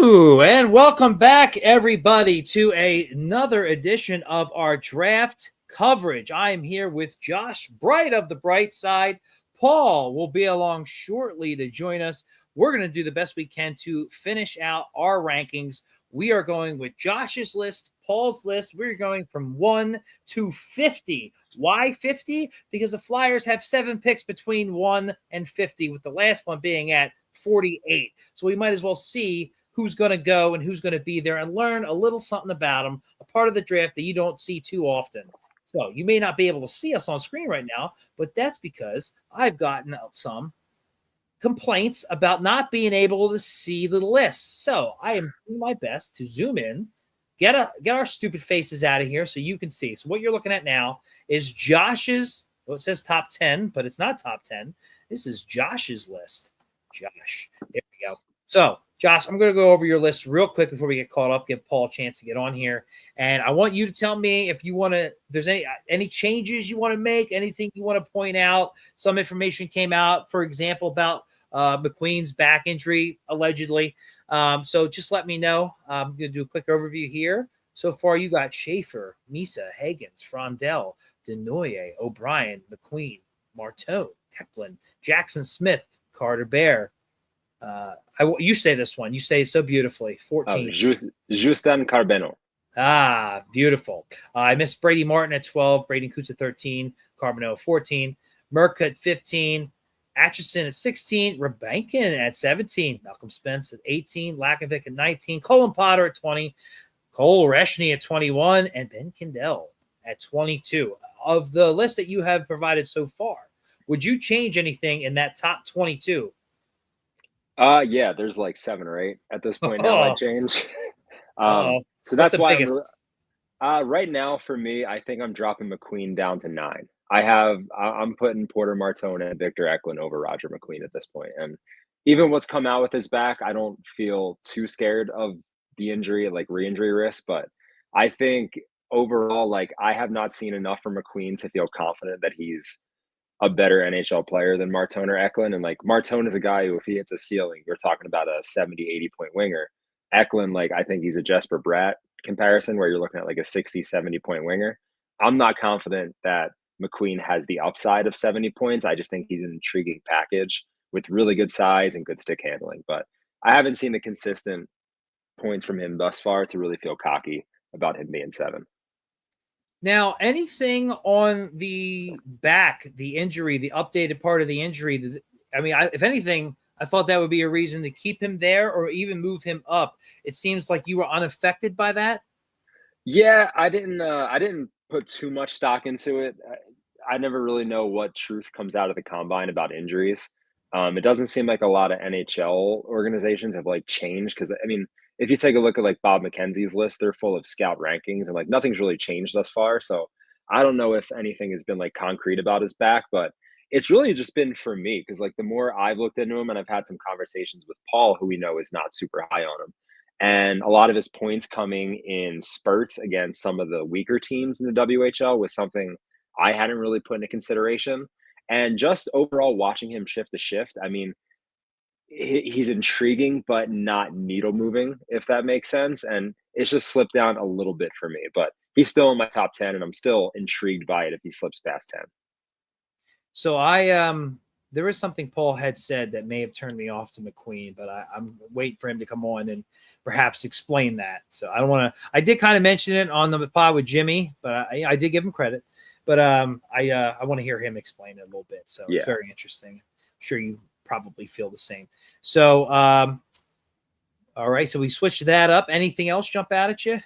Ooh, and welcome back, everybody, to another edition of our draft coverage. I am here with Josh Bright of the Bright Side. Paul will be along shortly to join us. We're going to do the best we can to finish out our rankings. We are going with Josh's list, Paul's list. We're going from 1 to 50. Why 50? Because the Flyers have 7 picks between 1 and 50, with the last one being at 48. So we might as well see who's going to go and who's going to be there and learn a little something about them, a part of the draft that you don't see too often. So you may not be able to see us on screen right now, but that's because I've gotten out some complaints about not being able to see the list. So I am doing my best to zoom in, get our stupid faces out of here so you can see. So what you're looking at now is Josh's, well, it says top 10, but it's not top 10. This is Josh's list. Josh, there we go. So Josh, I'm going to go over your list real quick before we get caught up, give Paul a chance to get on here. And I want you to tell me if you want to, if there's any changes you want to make, anything you want to point out. Some information came out, for example, about McQueen's back injury, allegedly. So just let me know. I'm going to do a quick overview here. So far, you got Schaefer, Misa, Higgins, Frondell, Denoye, O'Brien, McQueen, Martone, Eklund, Jackson Smith, Carter Bear. You say this one. You say it so beautifully. 14. Justin Carbeno. Ah, beautiful. I missed Brady Martin at 12. Braden Coots at 13. Carbeno at 14. Merck at 15. Atchison at 16. Rebankin at 17. Malcolm Spence at 18. Lakovic at 19. Colin Potter at 20. Cole Reshny at 21. And Ben Kindell at 22. Of the list that you have provided so far, would you change anything in that top 22? Yeah, there's like 7 or 8 at this point now. I change. So that's why right now for me, I think I'm dropping McQueen down to 9. I'm putting Porter Martone and Victor Eklund over Roger McQueen at this point. And even what's come out with his back, I don't feel too scared of the injury, like re-injury risk. But I think overall, like I have not seen enough from McQueen to feel confident that he's a better NHL player than Martone or Eklund. And like Martone is a guy who, if he hits a ceiling, we're talking about a 70, 80 point winger. Eklund, like I think he's a Jesper Bratt comparison where you're looking at like a 60, 70 point winger. I'm not confident that McQueen has the upside of 70 points. I just think he's an intriguing package with really good size and good stick handling. But I haven't seen the consistent points from him thus far to really feel cocky about him being 7. Now, anything on the back, the injury, the updated part of the injury? I mean, if anything, I thought that would be a reason to keep him there or even move him up. It seems like you were unaffected by that. Yeah, I didn't put too much stock into it. I never really know what truth comes out of the combine about injuries. It doesn't seem like a lot of NHL organizations have like changed because I mean, if you take a look at like Bob McKenzie's list, they're full of scout rankings and like nothing's really changed thus far. So I don't know if anything has been like concrete about his back, but it's really just been for me because like the more I've looked into him and I've had some conversations with Paul, who we know is not super high on him. And a lot of his points coming in spurts against some of the weaker teams in the WHL was something I hadn't really put into consideration. And just overall watching him shift to shift, I mean, he's intriguing, but not needle moving, if that makes sense. And it's just slipped down a little bit for me, but he's still in my top 10, and I'm still intrigued by it if he slips past 10. So there is something Paul had said that may have turned me off to McQueen, but I'm waiting for him to come on and perhaps explain that. So I don't want to. I did kind of mention it on the pod with Jimmy, but I did give him credit. But I want to hear him explain it a little bit. So yeah. It's very interesting. I'm sure you probably feel the same. So all right, so we switched that up. Anything else jump out at you?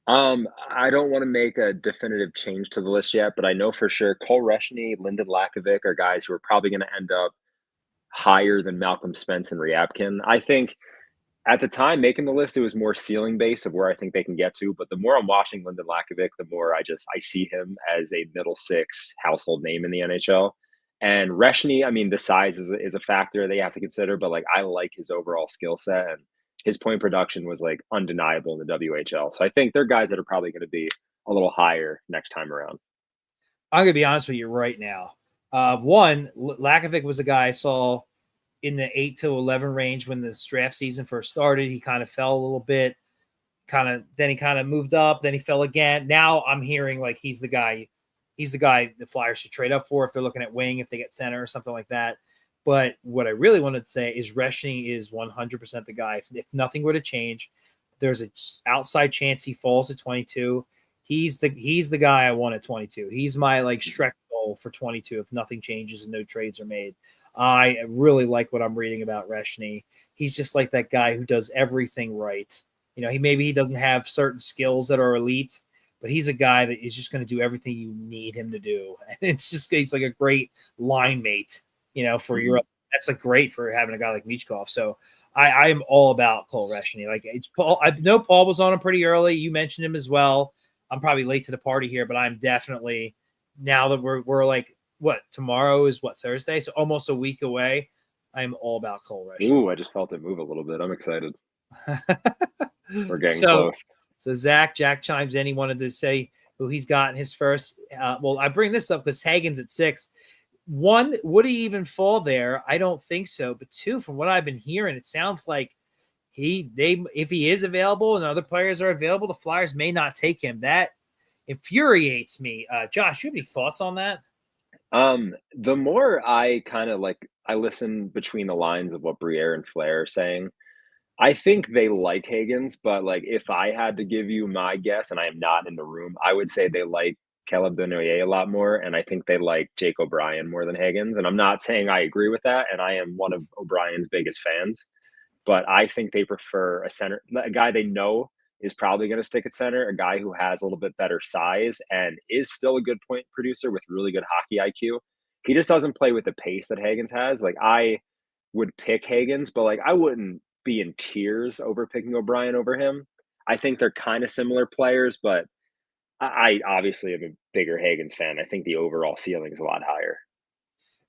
I don't want to make a definitive change to the list yet, but I know for sure Cole Reshny, Lyndon Lakovic are guys who are probably going to end up higher than Malcolm Spence and Ryabkin. I think at the time making the list, it was more ceiling based of where I think they can get to. But the more I'm watching Lyndon Lakovic, the more I see him as a middle 6 household name in the NHL. And Reshny, I mean, the size is a factor they have to consider, but like I like his overall skill set, and his point production was like undeniable in the WHL. So I think they're guys that are probably going to be a little higher next time around. I'm going to be honest with you right now. One, Lakovic was a guy I saw in the 8 to 11 range when this draft season first started. He kind of fell a little bit, then he kind of moved up, then he fell again. Now I'm hearing like he's the guy the Flyers should trade up for if they're looking at wing, if they get center or something like that. But what I really wanted to say is Reshny is 100% the guy. If nothing were to change, there's an outside chance he falls to 22. He's the guy I want at 22. He's my like stretch goal for 22 if nothing changes and no trades are made. I really like what I'm reading about Reshny. He's just like that guy who does everything right. He doesn't have certain skills that are elite, but he's a guy that is just going to do everything you need him to do. And it's like a great line mate, for Europe. That's like great for having a guy like Michkov. So I am all about Cole Reshny. Like it's Paul. I know Paul was on him pretty early. You mentioned him as well. I'm probably late to the party here, but I'm definitely, now that we're like, tomorrow is Thursday? So almost a week away. I'm all about Cole Reshny. Ooh, I just felt it move a little bit. I'm excited. We're getting close. So Jack chimes in. He wanted to say who he's got in his first. I bring this up because Hagen's at 6. 1, would he even fall there? I don't think so. But 2, from what I've been hearing, it sounds like if he is available and other players are available, the Flyers may not take him. That infuriates me. Josh, you have any thoughts on that? The more I kind of I listen between the lines of what Briere and Flair are saying, I think they like Hagens, but if I had to give you my guess, and I am not in the room, I would say they like Caleb Denoyer a lot more, and I think they like Jake O'Brien more than Hagens. And I'm not saying I agree with that, and I am one of O'Brien's biggest fans, but I think they prefer a center, a guy they know is probably going to stick at center, a guy who has a little bit better size and is still a good point producer with really good hockey IQ. He just doesn't play with the pace that Hagens has. I would pick Hagens, but I wouldn't be in tears over picking O'Brien over him. I think they're kind of similar players, but I obviously am a bigger Hagens fan. I think the overall ceiling is a lot higher.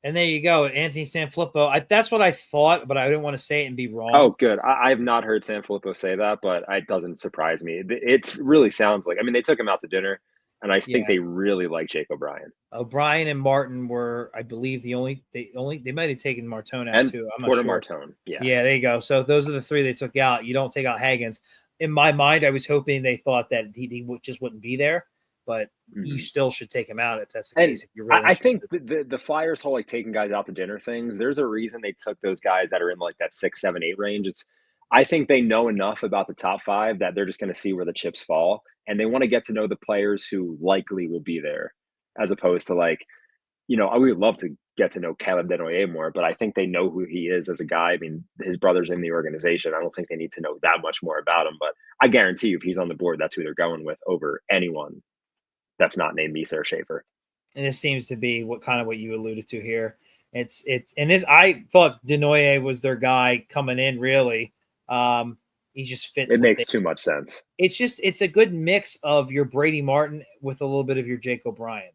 And there you go, Anthony Sanfilippo. That's what I thought, but I didn't want to say it and be wrong. Oh, good. I have not heard Sanfilippo say that, but it doesn't surprise me. It really sounds like, they took him out to dinner, and I think they really like Jake O'Brien. O'Brien and Martin were, I believe, they might have taken Martone out and too. I'm Porter not sure. Martone. Yeah. Yeah, there you go. So those are the 3 they took out. You don't take out Hagens. In my mind, I was hoping they thought that he just wouldn't be there, but you still should take him out if that's the case. If you're really I think the Flyers whole taking guys out to dinner things, there's a reason they took those guys that are in that 6, 7, 8 range. I think they know enough about the top 5 that they're just going to see where the chips fall, and they want to get to know the players who likely will be there, as opposed to I would love to get to know Caleb Denoyer more, but I think they know who he is as a guy. His brother's in the organization. I don't think they need to know that much more about him, but I guarantee you if he's on the board, that's who they're going with over anyone that's not named Misa or Schaefer. And this seems to be what you alluded to here. I thought Denoyer was their guy coming in, really. He just fits. It makes too much sense. It's a good mix of your Brady Martin with a little bit of your Jake O'Brien.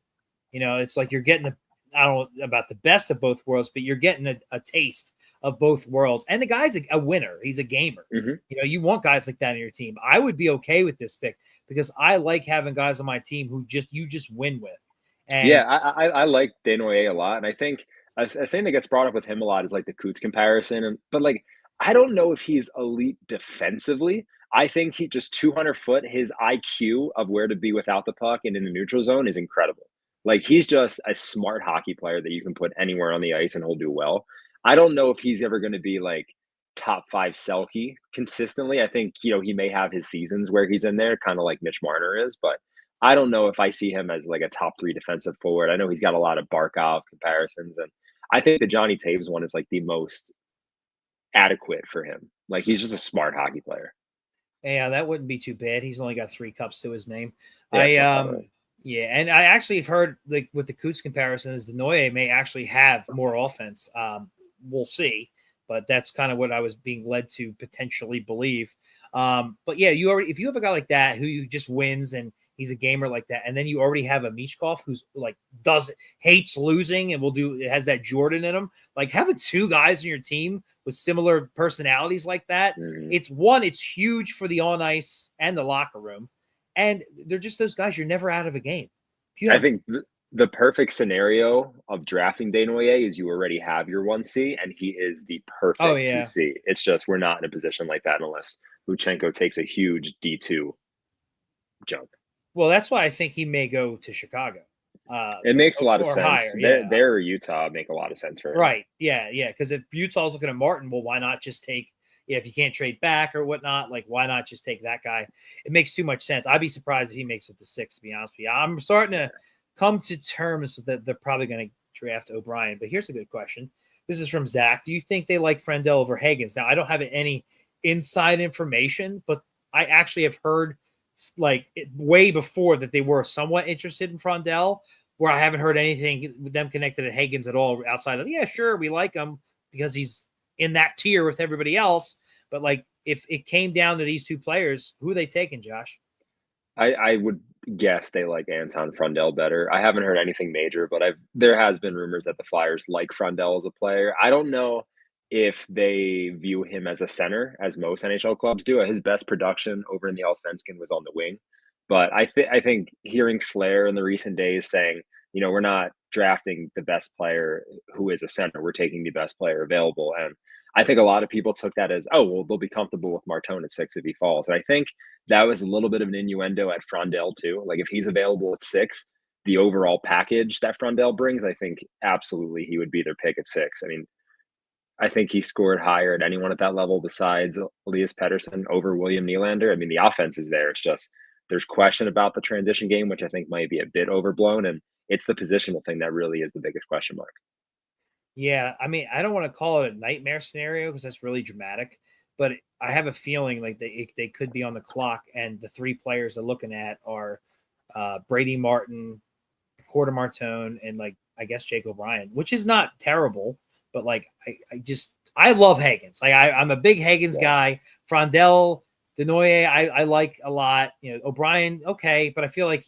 It's like you're getting I don't know about the best of both worlds, but you're getting a taste of both worlds. And the guy's a winner. He's a gamer. You want guys like that in your team. I would be okay with this pick because I like having guys on my team who you just win with. And I like Denoyer a lot. And I think a thing that gets brought up with him a lot is the Coots comparison. But I don't know if he's elite defensively. I think he just 200 foot, his IQ of where to be without the puck and in the neutral zone is incredible. He's just a smart hockey player that you can put anywhere on the ice and he'll do well. I don't know if he's ever going to be top 5 Selke consistently. I think, he may have his seasons where he's in there, kind of like Mitch Marner is, but I don't know if I see him as a top 3 defensive forward. I know he's got a lot of Barkov comparisons, and I think the Johnny Taves one is the most adequate for him. He's just a smart hockey player. Yeah, that wouldn't be too bad. He's only got 3 cups to his name. Yeah, and I actually have heard with the Coots comparisons, the Denoyer may actually have more offense. We'll see, but that's kind of what I was being led to potentially believe. But yeah, if you have a guy like that who just wins and he's a gamer like that, and then you already have a Michkov who's hates losing and has that Jordan in him. Having 2 guys in your team with similar personalities like that, it's huge for the on ice and the locker room. And they're just those guys you're never out of a game. I think The perfect scenario of drafting Desnoyers is you already have your 1C, and he is the Oh perfect yeah. 2C. It's just we're not in a position like that unless Luchenko takes a huge D2 jump. Well, that's why I think he may go to Chicago. It makes a lot of Or sense. higher, yeah. There Utah make a lot of sense for him. Right, yeah, yeah. Because if Utah's looking at Martin, well, why not just take? Yeah, if you can't trade back or whatnot, like why not just take that guy? It makes too much sense. I'd be surprised if he makes it to 6. To be honest with you, I'm starting to come to terms that they're probably going to draft O'Brien. But here's a good question. This is from Zach. Do you think they like Frendell over Higgins? Now, I don't have any inside information, but I actually have heard like way before that they were somewhat interested in Frendell, where I haven't heard anything with them connected to Higgins at all outside of, yeah, sure, we like him because he's in that tier with everybody else. But like, if it came down to these two players, who are they taking, Josh? I would guess they like Anton Frundell better. I haven't heard anything major, but there has been rumors that the Flyers like Frundell as a player. I don't know if they view him as a center, as most NHL clubs do. His best production over in the Allsvenskan was on the wing. But I think hearing Flair in the recent days saying, we're not drafting the best player who is a center. We're taking the best player available. And I think a lot of people took that as, oh, well, they'll be comfortable with Martone at 6 if he falls. And I think that was a little bit of an innuendo at Frondell too. Like if he's available at 6, the overall package that Frondell brings, I think absolutely he would be their pick at 6. I mean, I think he scored higher at anyone at that level besides Elias Pettersson over William Nylander. I mean, the offense is there. It's just there's question about the transition game, which I think might be a bit overblown, and it's the positional thing that really is the biggest question mark. Yeah, I mean, I don't want to call it a nightmare scenario because that's really dramatic, but I have a feeling like they could be on the clock, and the 3 players they're looking at are Brady Martin, Porter Martone, and like I guess Jake O'Brien, which is not terrible, but like I love Higgins. Like I'm a big Higgins guy. Frondell, Denoye, I like a lot. O'Brien, okay, but I feel like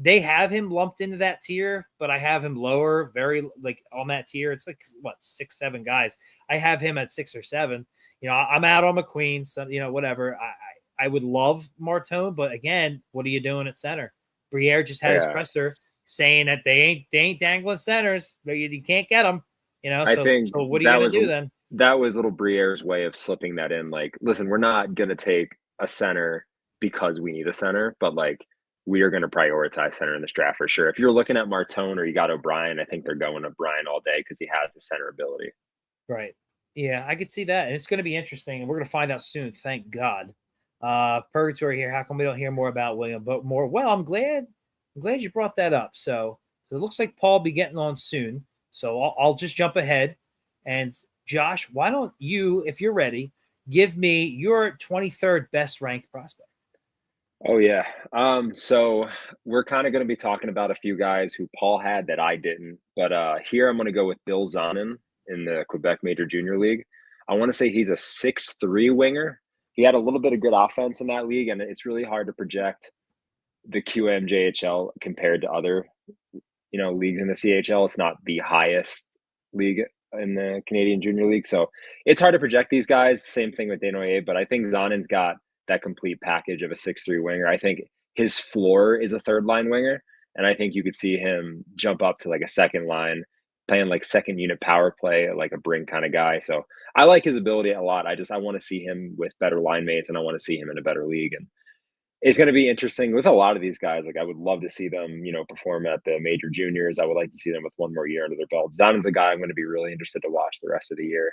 they have him lumped into that tier, but I have him lower, very like on that tier. It's like what 6, 7 guys. I have him at 6 or 7. I'm out on McQueen, so whatever. I would love Martone, but again, what are you doing at center? Briere just had his presser saying that they ain't dangling centers. You can't get them. I think so what are you going to do then? That was little Briere's way of slipping that in. Like, listen, we're not going to take a center because we need a center, but like we are going to prioritize center in this draft for sure. If you're looking at Martone or you got O'Brien, I think they're going O'Brien all day because he has the center ability. Right. Yeah, I could see that. And it's going to be interesting. And we're going to find out soon. Thank God. Purgatory here. How come we don't hear more about William? But more. Well, I'm glad you brought that up. So it looks like Paul will be getting on soon. So I'll just jump ahead. And Josh, why don't you, if you're ready, give me your 23rd best ranked prospect? Oh yeah. So we're kind of going to be talking about a few guys who Paul had that I didn't, but here I'm going to go with Bill Zonin in the Quebec Major Junior League. I want to say he's a 6'3" winger. He had a little bit of good offense in that league, and it's really hard to project the QMJHL compared to other, leagues in the CHL. It's not the highest league in the Canadian Junior League, so it's hard to project these guys. Same thing with Desnoyers, but I think Zonin's got that complete package of a 6'3" winger. I think his floor is a third line winger, and I think you could see him jump up to like a second line, playing like second unit power play, like a Brink kind of guy. So I like his ability a lot. I want to see him with better line mates, and I want to see him in a better league. And it's going to be interesting with a lot of these guys. Like I would love to see them, perform at the major juniors. I would like to see them with one more year under their belt. Zonin's a guy I'm going to be really interested to watch the rest of the year.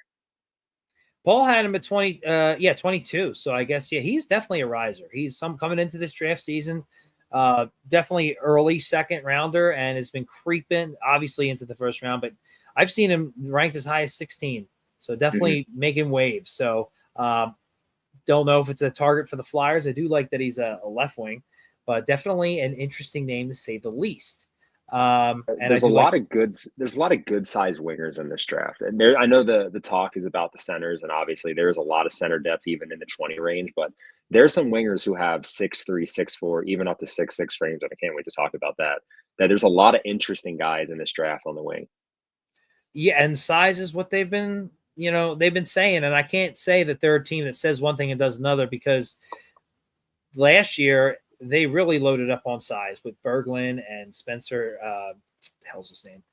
Paul had him at 22. So I guess, he's definitely a riser. He's coming into this draft season, definitely early second rounder, and has been creeping obviously into the first round, but I've seen him ranked as high as 16. So definitely making waves. So, don't know if it's a target for the Flyers. I do like that he's a left wing, but definitely an interesting name to say the least. And there's a lot of good size wingers in this draft. And I know the talk is about the centers, and obviously there's a lot of center depth even in the 20 range, but there's some wingers who have 6'3", 6'4", even up to 6'6" frames, and I can't wait to talk about that. That there's a lot of interesting guys in this draft on the wing. Yeah, and size is what they've been saying, and I can't say that they're a team that says one thing and does another, because last year they really loaded up on size with Berglund and Spencer. The hell's his name?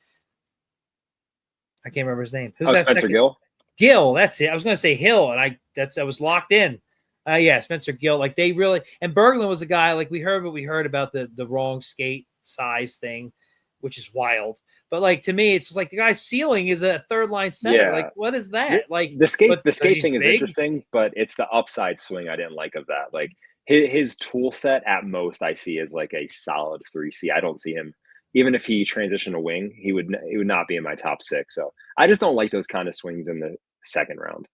I can't remember his name. Who's that? Spencer Gill. Gill. That's it. I was going to say Hill, and I was locked in. Yeah, Spencer Gill. Like they really, and Berglund was a guy. Like we heard about the wrong skate size thing, which is wild. But like to me, it's just like the guy's ceiling is a third line center. Yeah. Like what is that? Like the skate thing is interesting, but it's the upside swing I didn't like of that. Like his tool set at most I see is like a solid 3C. I don't see him, even if he transitioned a wing, he would not be in my top 6. So I just don't like those kind of swings in the second round.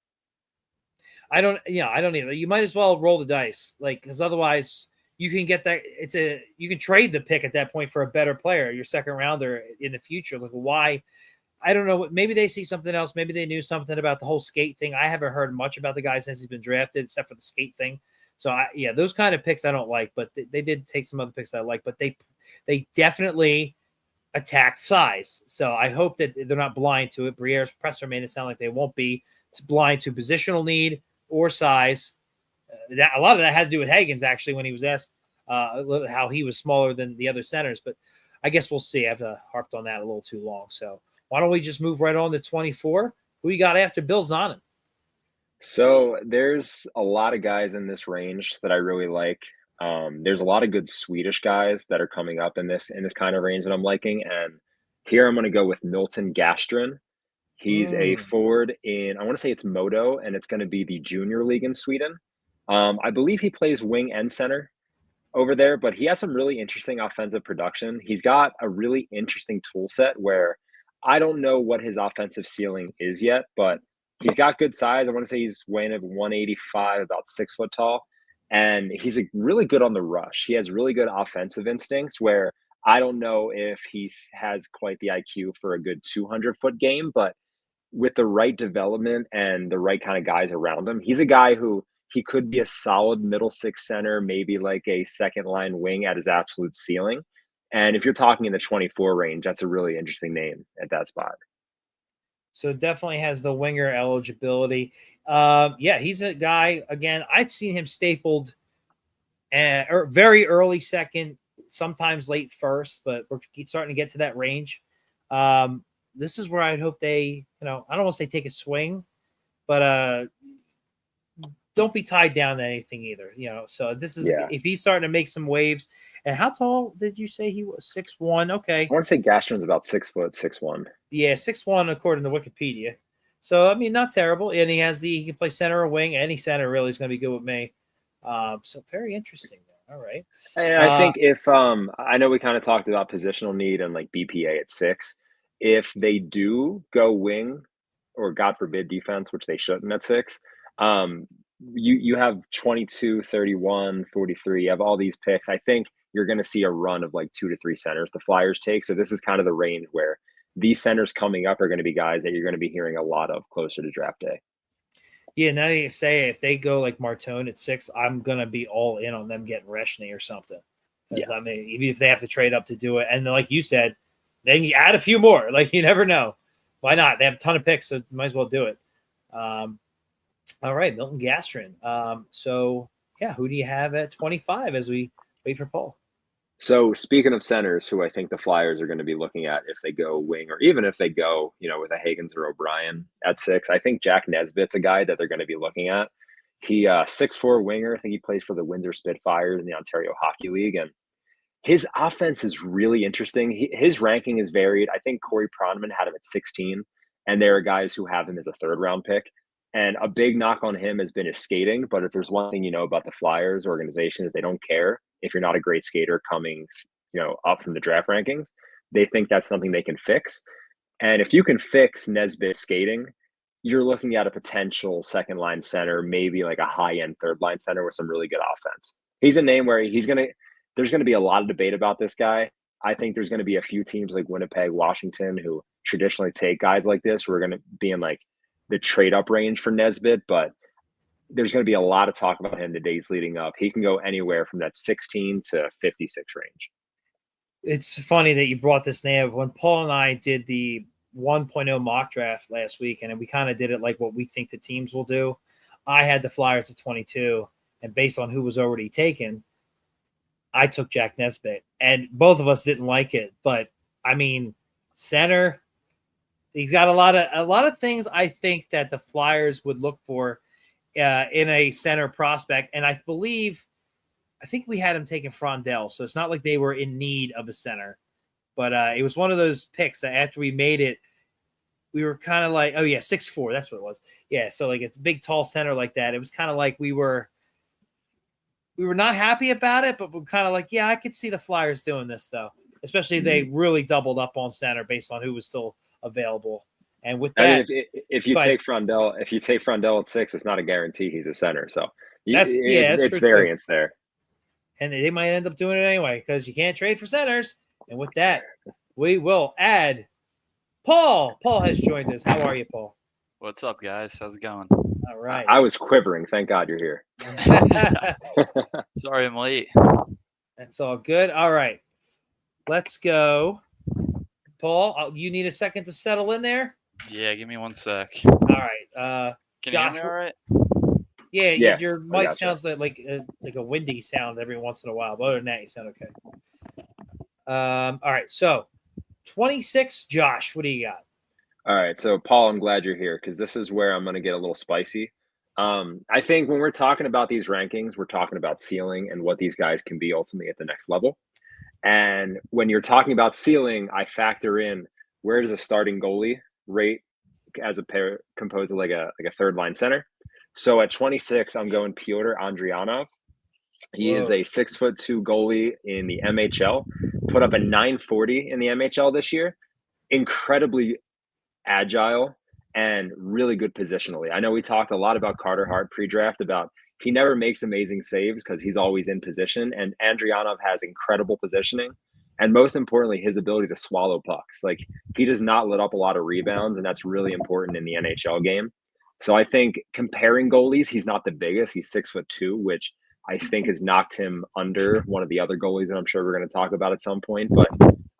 I don't either. You might as well roll the dice, like, because otherwise you can get that. You can trade the pick at that point for a better player, your second rounder in the future. Like, why? I don't know. Maybe they see something else. Maybe they knew something about the whole skate thing. I haven't heard much about the guy since he's been drafted, except for the skate thing. So those kind of picks I don't like, but they did take some other picks that I like, but they definitely attacked size. So I hope that they're not blind to it. Briere's presser made it sound like they won't be blind to positional need or size. A lot of that had to do with Hagens, actually, when he was asked how he was smaller than the other centers. But I guess we'll see. I've harped on that a little too long. So why don't we just move right on to 24? Who you got after Bill Zonin? So there's a lot of guys in this range that I really like. There's a lot of good Swedish guys that are coming up in this kind of range that I'm liking. And here I'm going to go with Milton Gastrin. He's a forward in, I want to say it's Modo, and it's going to be the junior league in Sweden. I believe he plays wing and center over there, but he has some really interesting offensive production. He's got a really interesting tool set where I don't know what his offensive ceiling is yet, but he's got good size. I want to say he's weighing at 185, about 6 foot tall. And he's really good on the rush. He has really good offensive instincts where I don't know if he has quite the IQ for a good 200-foot game, but with the right development and the right kind of guys around him, he's a guy who he could be a solid middle 6 center, maybe like a second line wing at his absolute ceiling. And if you're talking in the 24 range, that's a really interesting name at that spot. So definitely has the winger eligibility. He's a guy, again, I've seen him stapled or very early second, sometimes late first, but we're starting to get to that range. This is where I'd hope they, I don't want to say take a swing, but don't be tied down to anything either. So this is if he's starting to make some waves. And how tall did you say he was? 6'1". Okay. I want to say Gastron's about 6 foot, 6'1". Yeah, 6'1" according to Wikipedia. So I mean, not terrible. And he can play center or wing. Any center really is going to be good with me. So very interesting. All right. And I think if I know we kind of talked about positional need and like BPA at 6. If they do go wing or God forbid defense, which they shouldn't at 6, you have 22, 31, 43. You have all these picks. I think you're going to see a run of like 2 to 3 centers the Flyers take. So this is kind of the range where these centers coming up are going to be guys that you're going to be hearing a lot of closer to draft day. Yeah, now you say if they go like Martone at 6, I'm going to be all in on them getting Reshny or something. Yeah. I mean, even if they have to trade up to do it. And like you said, then you add a few more. Like, you never know. Why not? They have a ton of picks, so you might as well do it. All right, Milton Gastrin. Who do you have at 25 as we wait for Paul? So speaking of centers, who I think the Flyers are going to be looking at if they go wing, or even if they go, with a Hagens or O'Brien at 6, I think Jack Nesbitt's a guy that they're going to be looking at. He 6'4" winger. I think he plays for the Windsor Spitfires in the Ontario Hockey League, and his offense is really interesting. His ranking is varied. I think Corey Pronman had him at 16, and there are guys who have him as a 3rd-round pick. And a big knock on him has been his skating. But if there's one thing about the Flyers organization is they don't care if you're not a great skater coming, up from the draft rankings. They think that's something they can fix. And if you can fix Nesbitt skating, you're looking at a potential second-line center, maybe like a high-end third-line center with some really good offense. He's a name where there's going to be a lot of debate about this guy. I think there's going to be a few teams like Winnipeg, Washington, who traditionally take guys like this who are going to be in like the trade up range for Nesbitt, but there's going to be a lot of talk about him the days leading up. He can go anywhere from that 16 to 56 range. It's funny that you brought this name. When Paul and I did the 1.0 mock draft last week, and we kind of did it like what we think the teams will do, I had the Flyers at 22, and based on who was already taken, I took Jack Nesbitt, and both of us didn't like it. But I mean, center, he's got a lot of things I think that the Flyers would look for in a center prospect, and I think we had him taking Frondell, so it's not like they were in need of a center. But it was one of those picks that after we made it, we were kind of like, oh yeah, 6'4", that's what it was. Yeah, so like it's a big, tall center like that. It was kind of like we were not happy about it, but we're kind of like, yeah, I could see the Flyers doing this though, especially if they really doubled up on center based on who was still available. And with that, I mean, if you take Frondell at 6, it's not a guarantee he's a center. So it's variance there. And they might end up doing it anyway because you can't trade for centers. And with that, we will add Paul. Paul has joined us. How are you, Paul? What's up, guys? How's it going? All right. I was quivering. Thank God you're here. Sorry I'm late. That's all good. All right. Let's go. Paul, you need a second to settle in there? Yeah, give me 1 sec. All right. Can you hear me all right? Yeah. Your mic sounds like a windy sound every once in a while. But other than that, you sound okay. All right. So 26, Josh, what do you got? All right. So, Paul, I'm glad you're here because this is where I'm going to get a little spicy. I think when we're talking about these rankings, we're talking about ceiling and what these guys can be ultimately at the next level. And when you're talking about ceiling, I factor in where does a starting goalie rate as a pair composed of like a third line center. So at 26, I'm going Pyotr Andrianov. He is a 6'2" goalie in the MHL, put up a 940 in the MHL this year. Incredibly agile and really good positionally. I know we talked a lot about Carter Hart pre-draft about he never makes amazing saves because he's always in position, and Andrianov has incredible positioning. And most importantly, his ability to swallow pucks. Like he does not let up a lot of rebounds, and that's really important in the NHL game. So I think comparing goalies, he's not the biggest. He's 6'2", which I think has knocked him under one of the other goalies that I'm sure we're going to talk about at some point. But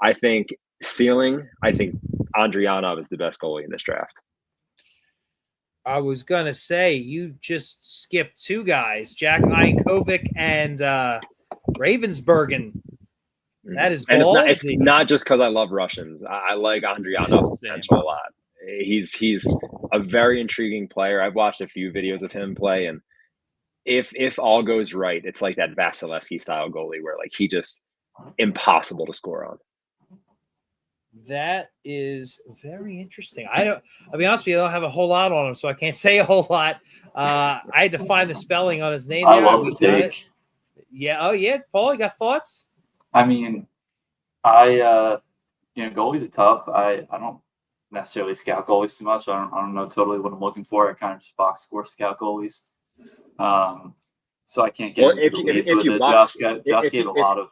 I think ceiling, I think Andrianov is the best goalie in this draft. I was going to say, you just skipped two guys, Jack Iankovic and Ravensbergen. That is ballsy. And it's not just because I love Russians. I like Andrianov's potential a lot. He's a very intriguing player. I've watched a few videos of him play, and if all goes right, it's like that Vasilevsky style goalie where like he just impossible to score on. That is very interesting. I'll be honest with you, I don't have a whole lot on him, so I can't say a whole lot. I had to find the spelling on his name. I love the take. Yeah. Oh yeah, Paul, you got thoughts? I mean, goalies are tough. I don't necessarily scout goalies too much. I don't know totally what I'm looking for. I kind of just box score scout goalies. So I can't get into the weeds with it. Josh gave a lot of.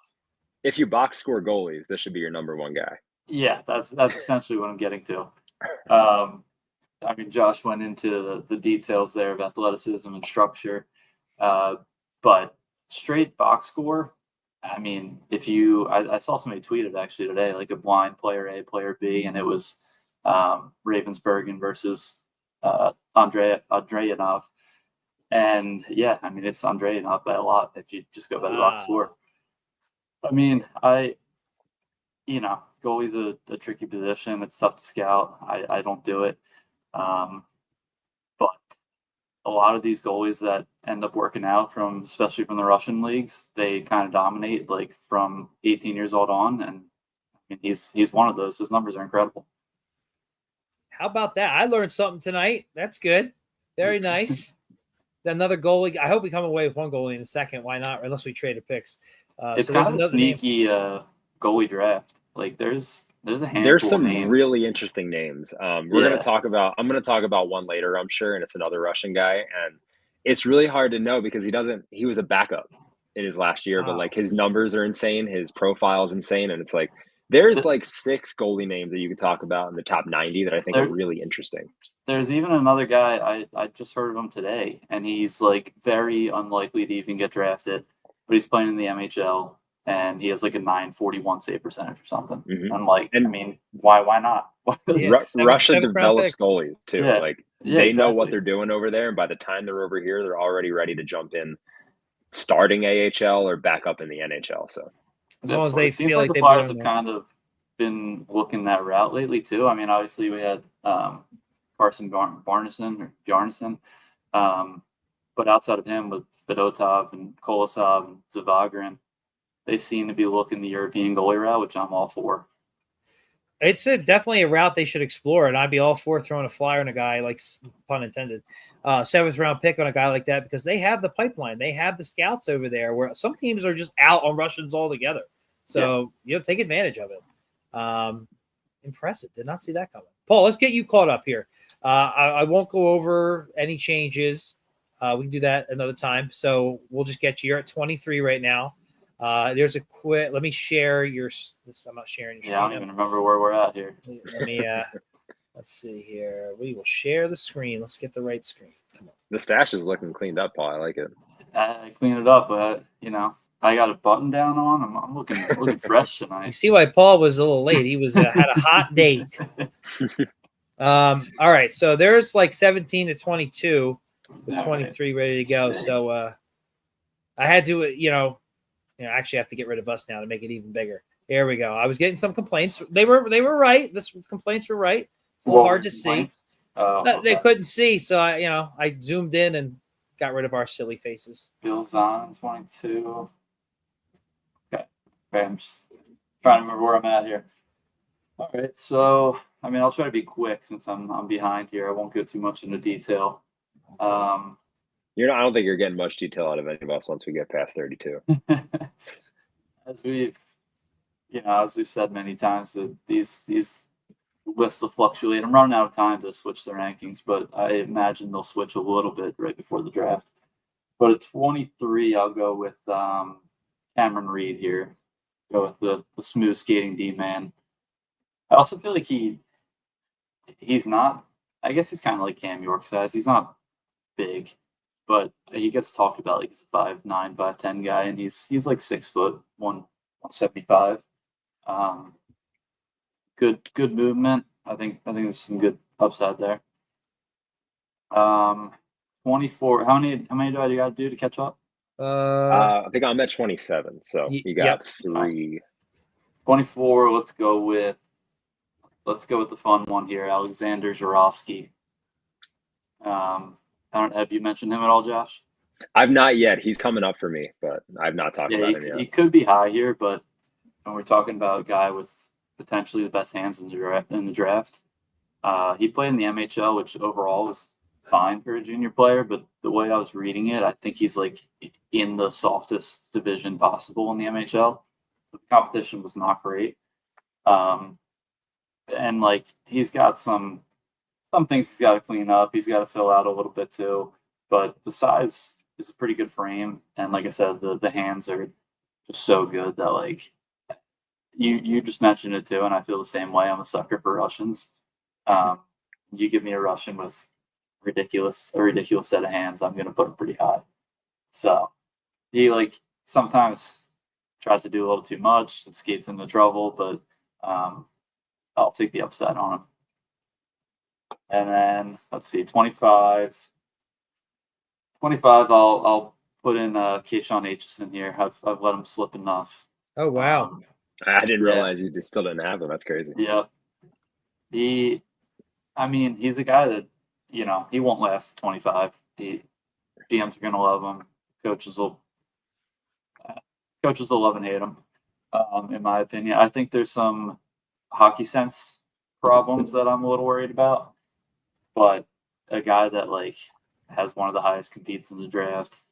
If you box score goalies, this should be your number one guy. Yeah, that's essentially what I'm getting to. I mean, Josh went into the details there of athleticism and structure, but straight box score. I mean, I saw somebody tweeted actually today, like a blind player A, player B, and it was Ravensbergen versus Andrianov. And yeah, I mean, it's Andrianov by a lot if you just go by the box score. I mean, goalie's a tricky position. It's tough to scout. I don't do it. But a lot of these goalies that end up working out especially from the Russian leagues, they kind of dominate like from 18 years old on. And I mean, he's one of those. His numbers are incredible. How about that? I learned something tonight. That's good. Very nice. Another goalie. I hope we come away with one goalie in a second. Why not? Unless we trade picks. It's kind of a sneaky goalie draft. Like there's a handful. There's some names. really interesting names. I'm going to talk about one later, I'm sure, and it's another Russian guy, and it's really hard to know because he was a backup in his last year, but like his numbers are insane, his profile is insane, and it's like there's like 6 goalie names that you could talk about in the top 90 that I think are really interesting. There's even another guy I just heard of him today, and he's like very unlikely to even get drafted, but he's playing in the MHL. And he has like a 941 save percentage or something. Mm-hmm. I'm like, I mean, why not? Russia develops goalies too. Yeah. They know what they're doing over there, and by the time they're over here, they're already ready to jump in starting AHL or back up in the NHL. So as long as they seems feel like like the they Flyers have belong there. kind of been looking that route lately too. I mean, obviously we had Carson Bjarnason, but outside of him with Fedotov and Kolosov and Zavagrin, they seem to be looking the European goalie route, which I'm all for. It's definitely a route they should explore, and I'd be all for throwing a flyer on a guy, like, pun intended, 7th round pick on a guy like that, because they have the pipeline, they have the scouts over there, where some teams are just out on Russians altogether. So take advantage of it. Impressive. Did not see that coming. Paul, let's get you caught up here. I won't go over any changes. We can do that another time. So we'll just get you. You're at 23 right now. There's a quick. Let me share your. I'm not sharing your. Yeah, I don't even remember where we're at here. Let me. Let's see here. We will share the screen. Let's get the right screen. Come on. the stash is looking cleaned up, Paul. I like it. I cleaned it up, but I got a button down on. I'm looking fresh tonight. You see why Paul was a little late? He was had a hot date. All right, so there's like 17 to 22, with 23 ready to go. So I had to, actually have to get rid of us now to make it even bigger. There we go. I was getting some complaints. They were right. Complaints were right. It's a little hard to see. They couldn't see, so I zoomed in and got rid of our silly faces. Bill's on 22. Okay, I'm just trying to remember where I'm at here. All right, so I'll try to be quick since I'm behind here. I won't go too much into detail. I don't think you're getting much detail out of any of us once we get past 32. As we've said many times, that these lists will fluctuate. I'm running out of time to switch the rankings, but I imagine they'll switch a little bit right before the draft. But at 23, I'll go with Cameron Reed here. Go with the smooth skating D-man. I also feel like he's not, I guess he's kind of like Cam York size. He's not big, but he gets talked about like he's a 5'9", 5'10" guy, and he's like 6 foot, 175. Good movement. I think there's some good upside there. 24. How many do I got to do to catch up? I think I'm at 27. So you got 3. 24. Let's go with the fun one here, Alexander Zhuravsky. Have you mentioned him at all, Josh? I've not yet. He's coming up for me, but I've not talked about him yet. He could be high here, but when we're talking about a guy with potentially the best hands in the draft, he played in the MHL, which overall was fine for a junior player. But the way I was reading it, I think he's like in the softest division possible in the MHL. The competition was not great, and like he's got some things he's got to clean up. He's got to fill out a little bit too. But the size is a pretty good frame, and like I said, the hands are just so good that like you just mentioned it too, and I feel the same way. I'm a sucker for Russians. You give me a Russian with a ridiculous set of hands, I'm gonna put him pretty high. So he like sometimes tries to do a little too much and skates into trouble, but I'll take the upside on him. And then let's see, 25. I'll put in Keishon Aitchison here. I've let him slip enough. Oh wow! I didn't realize you still didn't have him. That's crazy. Yeah. He's a guy that he won't last 25. GMs are gonna love him. Coaches will love and hate him. In my opinion, I think there's some hockey sense problems that I'm a little worried about. But a guy that like has one of the highest competes in the draft,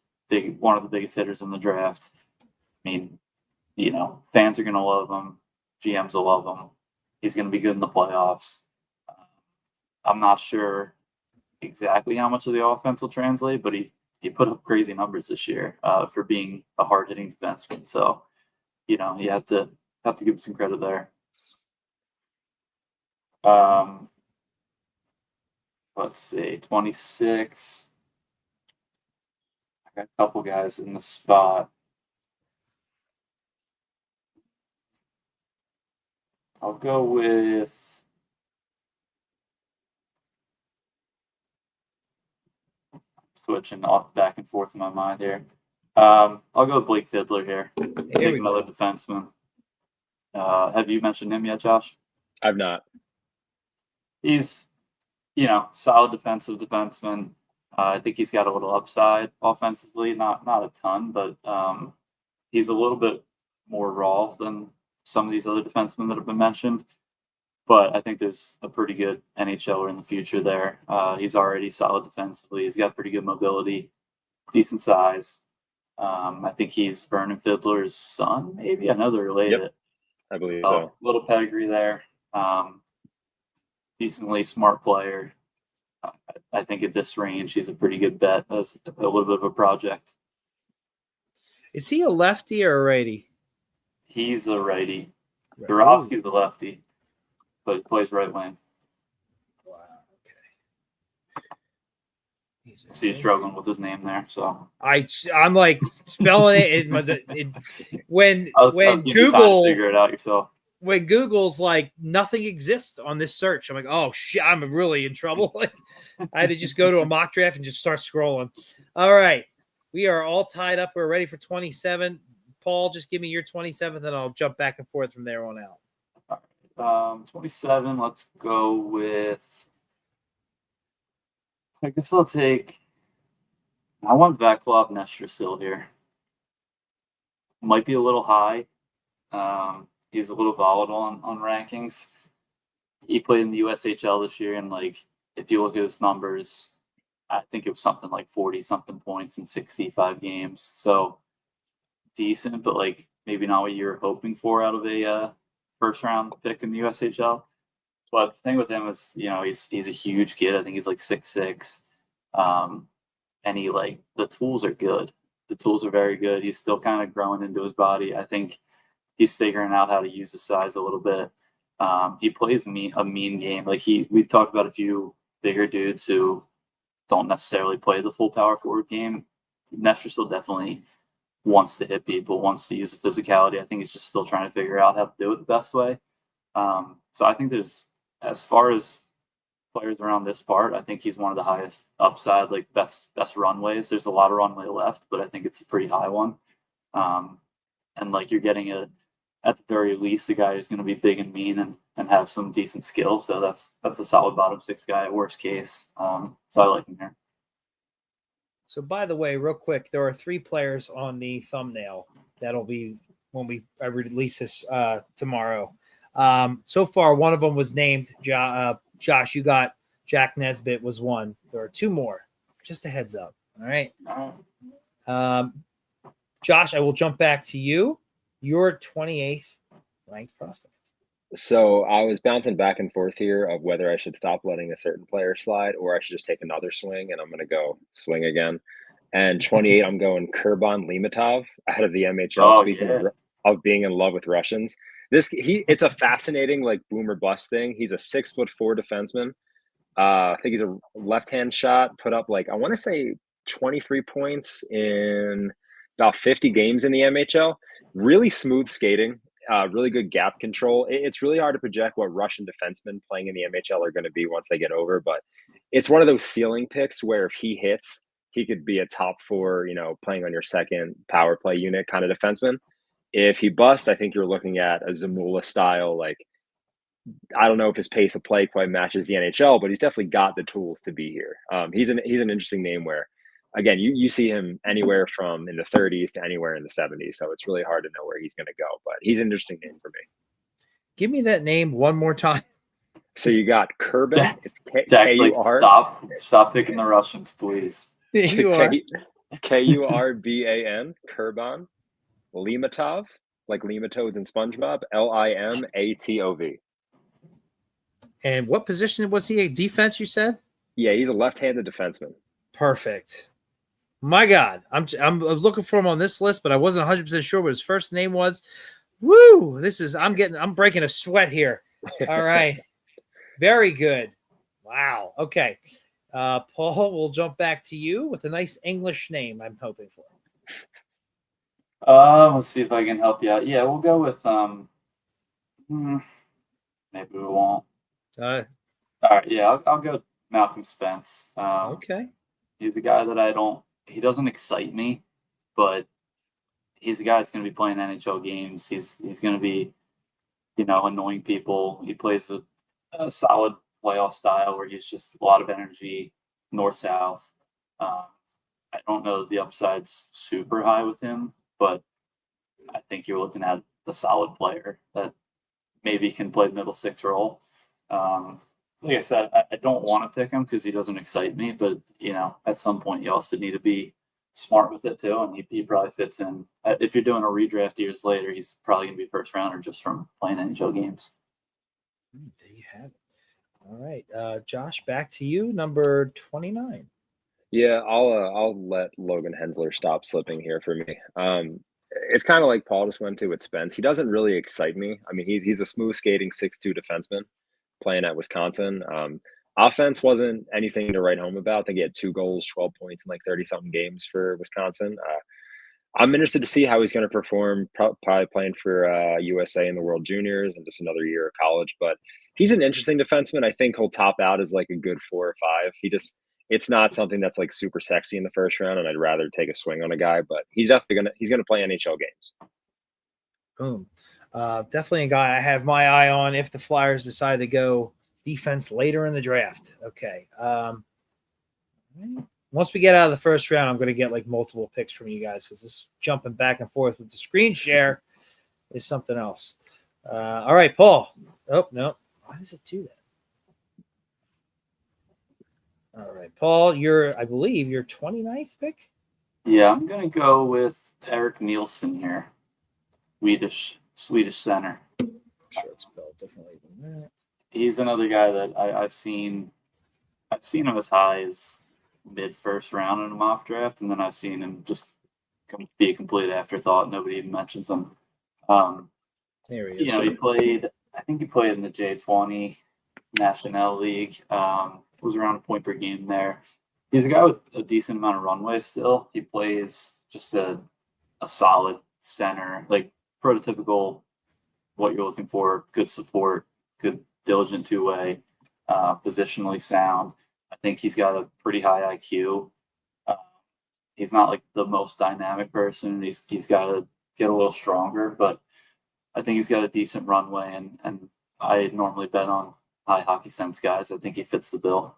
one of the biggest hitters in the draft. Fans are gonna love him. GMs will love him. He's gonna be good in the playoffs. I'm not sure exactly how much of the offense will translate, but he put up crazy numbers this year for being a hard hitting defenseman. So, you have to give him some credit there. Let's see, 26. I got a couple guys in the spot. I'll go with switching back and forth in my mind here. I'll go with Blake Fiddler here. Here Take another defenseman. Have you mentioned him yet, Josh? I've not. He's, solid defensive defenseman. I think he's got a little upside offensively, not a ton, but he's a little bit more raw than some of these other defensemen that have been mentioned. But I think there's a pretty good NHLer in the future there. He's already solid defensively. He's got pretty good mobility, decent size. I think he's Vernon Fiddler's son, maybe. I know they're related. Yep, I believe so. Little pedigree there. Decently smart player. I think at this range, he's a pretty good bet as a little bit of a project. Is he a lefty or a righty? He's a righty. Gorovsky's a lefty, but he plays right wing. Wow. Okay. So he's struggling with his name there. So I'm like spelling it. When Google figure it out yourself. When Google's like nothing exists on this search, I'm like, oh shit, I'm really in trouble. Like, I had to just go to a mock draft and just start scrolling. All right, we are all tied up. We're ready for 27. Paul, just give me your 27th, and I'll jump back and forth from there on out. 27. Let's go with. I guess I'll take. I want Vaclav Nestrasil here. Might be a little high. He's a little volatile on rankings. He played in the USHL this year, and if you look at his numbers, I think it was something like 40-something points in 65 games. So decent, but maybe not what you were hoping for out of a first round pick in the USHL. But the thing with him is, he's a huge kid. I think he's 6'6", and he the tools are good. The tools are very good. He's still kind of growing into his body. I think he's figuring out how to use his size a little bit. He plays a mean game. We talked about a few bigger dudes who don't necessarily play the full power forward game. Nestrasil definitely wants to hit people, wants to use the physicality. I think he's just still trying to figure out how to do it the best way. So I think there's, as far as players around this part, I think he's one of the highest upside, best runways. There's a lot of runway left, but I think it's a pretty high one. And you're getting at the very least, a guy who's going to be big and mean and have some decent skill. So that's a solid bottom six guy at worst case. So I like him here. So by the way, real quick, there are 3 players on the thumbnail that'll be when I release this tomorrow. So far, one of them was named Josh. You got Jack Nesbitt was one. There are 2 more. Just a heads up. All right. Josh, I will jump back to you. Your 28th ranked prospect. So I was bouncing back and forth here of whether I should stop letting a certain player slide or I should just take another swing, and I'm going to go swing again. And 28, I'm going Kurban Limatov out of the NHL. Speaking of being in love with Russians, it's a fascinating boom or bust thing. He's a 6'4" defenseman. I think he's a left-hand shot. Put up I want to say 23 points in about 50 games in the NHL. Really smooth skating. Really good gap control. It's really hard to project what Russian defensemen playing in the NHL are going to be once they get over, but it's one of those ceiling picks where if he hits, he could be a top 4, playing on your second power play unit kind of defenseman. If he busts, I think you're looking at a Zamula style. I don't know if his pace of play quite matches the NHL, but he's definitely got the tools to be here. He's an interesting name where, again, you see him anywhere from in the 30s to anywhere in the 70s. So it's really hard to know where he's going to go, but he's an interesting name for me. Give me that name one more time. So you got Kurban. It's K-U-R. Stop picking the Russians, please. K-U-R-B-A-N, Kurban Limatov, like Lematodes and SpongeBob, Limatov. And what position was he? A defense, you said? Yeah, he's a left-handed defenseman. Perfect. My God, I'm looking for him on this list, but I wasn't 100% sure what his first name was. Woo! I'm breaking a sweat here. All right. Very good. Wow. Okay. Paul, we'll jump back to you with a nice English name I'm hoping for. Let's see if I can help you out. Yeah, we'll go with maybe we won't. All right, yeah, I'll go Malcolm Spence. Okay. He's a guy that he doesn't excite me. but he's a guy that's going to be playing NHL games. He's going to be, annoying people. He plays a solid playoff style where he's just a lot of energy, north-south. I don't know that the upside's super high with him, but I think you're looking at a solid player that maybe can play the middle six role. Like I said, I don't want to pick him because he doesn't excite me, but at some point you also need to be smart with it too, and he probably fits in. If you're doing a redraft years later, he's probably going to be first rounder just from playing NHL games. There you have it. All right, Josh, back to you, number 29. Yeah, I'll let Logan Hensler stop slipping here for me. It's kind of like Paul just went to with Spence. He doesn't really excite me. I mean, he's a smooth skating 6'2" defenseman playing at Wisconsin. Offense wasn't anything to write home about. I think he had 2 goals, 12 points in like 30-something games for Wisconsin. I'm interested to see how he's going to perform, probably playing for USA in the World Juniors and just another year of college. But he's an interesting defenseman. I think he'll top out as like a good 4 or 5. It's not something that's like super sexy in the first round, and I'd rather take a swing on a guy. But he's definitely gonna play NHL games. Boom. Definitely a guy I have my eye on if the Flyers decide to go defense later in the draft. Okay. Once we get out of the first round, I'm going to get like multiple picks from you guys because this jumping back and forth with the screen share is something else. All right, Paul. Oh, no. Why does it do that? All right, Paul, I believe your 29th pick? Yeah, I'm going to go with Eric Nielsen here. Swedish center. I'm sure it's spelled differently than that. He's another guy that I've seen him as high as mid-first round in a mock draft, and then I've seen him just be a complete afterthought. Nobody even mentions him. There he is. I think he played in the J20 National League. Was around a point per game there. He's a guy with a decent amount of runway still. He plays just a solid center, like prototypical what you're looking for, good support, good diligent two-way, positionally sound. I think he's got a pretty high IQ. He's not like the most dynamic person. He's got to get a little stronger, but I think he's got a decent runway, and I normally bet on high hockey sense guys. I think he fits the bill.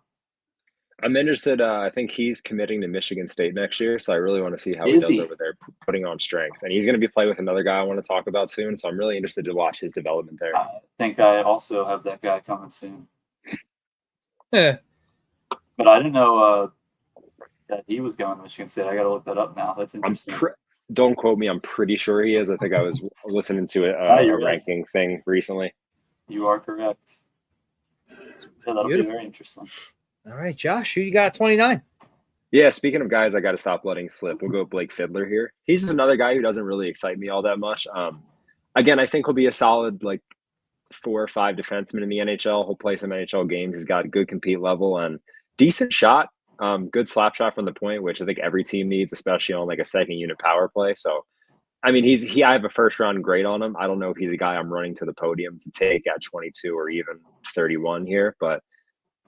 I'm interested. I think he's committing to Michigan State next year, so I really want to see how he does over there, putting on strength. And he's going to be playing with another guy I want to talk about soon, so I'm really interested to watch his development there. I think I also have that guy coming soon. Yeah. But I didn't know that he was going to Michigan State. I got to look that up now. That's interesting. Don't quote me. I'm pretty sure he is. I think I was listening to a ranking thing recently. You are correct. Yeah, that'll be very interesting. All right, Josh, who you got at 29? Yeah, speaking of guys I got to stop letting slip, we'll go Blake Fiddler here. He's just another guy who doesn't really excite me all that much. Again, I think he'll be a solid like 4 or 5 defenseman in the NHL. He'll play some NHL games. He's got a good compete level and decent shot. Good slap shot from the point, which I think every team needs, especially on like a second unit power play. So, I mean, I have a first round grade on him. I don't know if he's a guy I'm running to the podium to take at 22 or even 31 here, but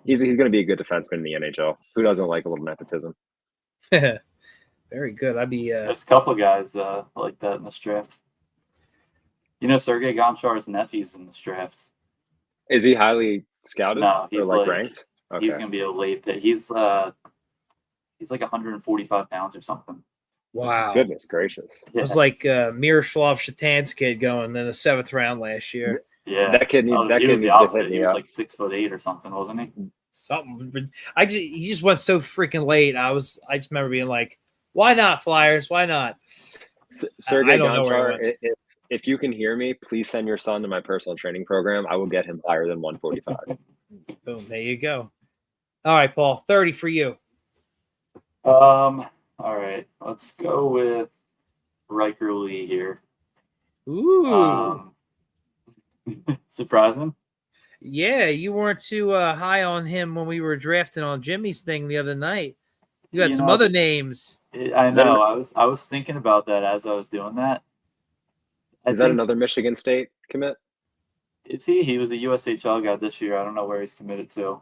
he's going to be a good defenseman in the NHL. Who doesn't like a little nepotism? Very good. There's a couple of guys like that in this draft. Sergei Gonchar's nephew's in this draft. Is he highly scouted? No, he's or ranked. Okay. He's going to be a late pick. He's like 145 pounds or something. Wow. Goodness gracious. Yeah. It was like Miroslav Shatan's kid going in the 7th round last year. Yeah. That kid needs to hit me. He was like 6'8" or something, wasn't he? Something. He just went so freaking late. I just remember being like, why not, Flyers? Why not? Sergei Gonchar, if you can hear me, please send your son to my personal training program. I will get him higher than 145. Boom. There you go. All right, Paul, 30 for you. All right. Let's go with Riker Lee here. Ooh. Surprising? Yeah, you weren't too high on him when we were drafting on Jimmy's thing the other night. You had some other names. I know. I was thinking about that as I was doing that. Is that another Michigan State commit? Is he? He was the USHL guy this year. I don't know where he's committed to.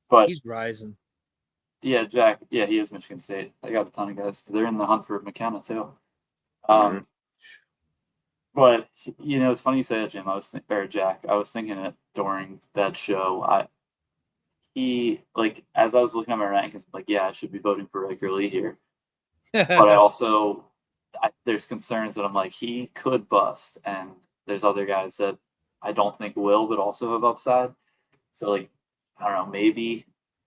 But he's rising. Yeah, Jack. Yeah, he is Michigan State. They got a ton of guys. They're in the hunt for McKenna too. But it's funny you say that, Jim. Or Jack. I was thinking it during that show. As I was looking at my rankings, like, yeah, I should be voting for regularly here. But I also, there's concerns that I'm like, he could bust, and there's other guys that I don't think will, but also have upside. So, like, I don't know, maybe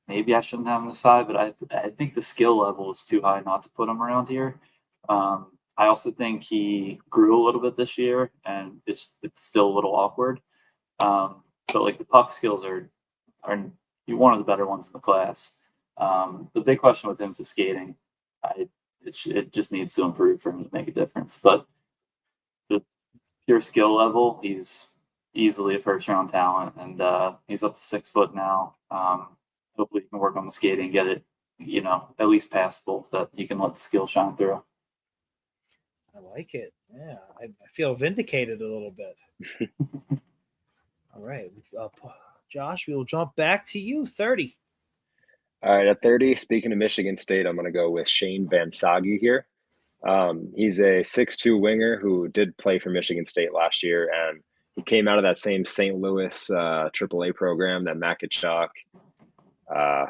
I shouldn't have him on the side, but I think the skill level is too high not to put him around here. I also think he grew a little bit this year, and it's still a little awkward. But like the puck skills are one of the better ones in the class. The big question with him is the skating. It just needs to improve for him to make a difference. But the pure skill level, he's easily a first round talent, and he's up to 6 foot now. Hopefully, he can work on the skating and get it, at least passable, that he can let the skill shine through. I like it. Yeah, I feel vindicated a little bit. All right, Josh, we will jump back to you. 30. All right, at 30, speaking of Michigan State, I'm going to go with Shane Van Sage here. He's a 6'2" winger who did play for Michigan State last year, and he came out of that same St. Louis AAA program that Matt Tkachuk,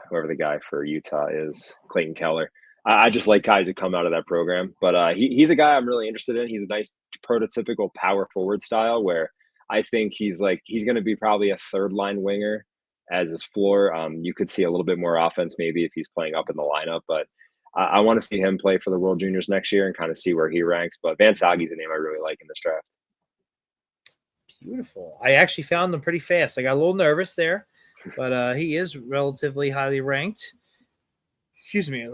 whoever the guy for Utah is, Clayton Keller. I just like guys who come out of that program. But he's a guy I'm really interested in. He's a nice prototypical power forward style where I think he's going to be probably a third-line winger as his floor. You could see a little bit more offense maybe if he's playing up in the lineup. But I want to see him play for the World Juniors next year and kind of see where he ranks. But Van Sage's a name I really like in this draft. Beautiful. I actually found him pretty fast. I got a little nervous there, but he is relatively highly ranked. Excuse me.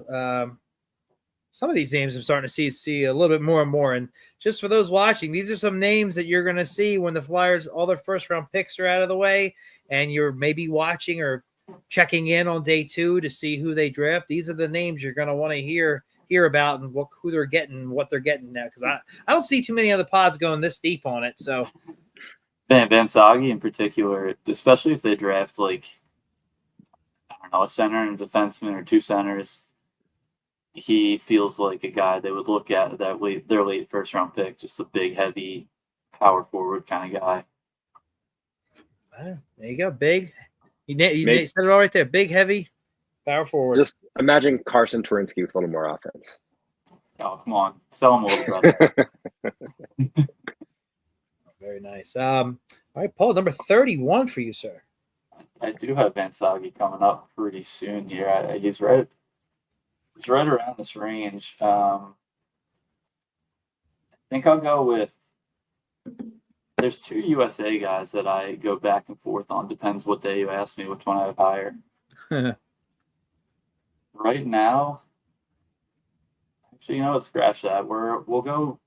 Some of these names I'm starting to see a little bit more and more. And just for those watching, these are some names that you're going to see when the Flyers, all their first round picks are out of the way, and you're maybe watching or checking in on day 2 to see who they draft. These are the names you're going to want to hear about and who they're getting and what they're getting now. Because I don't see too many other pods going this deep on it. So Van Sage in particular, especially if they draft a center and a defenseman or 2 centers, he feels like a guy they would look at their late first round pick, just a big, heavy, power forward kind of guy. There you go, big. You said it all right there. Big, heavy, power forward. Just imagine Carson Turinsky with a little more offense. Oh, come on. Sell him a little better. Very nice. All right, Paul, number 31 for you, sir. I do have Van Sage coming up pretty soon here. He's right around this range. I think I'll go with. There's 2 USA guys that I go back and forth on. Depends what day you ask me which one I have higher. Right now, actually, scratch that. We'll go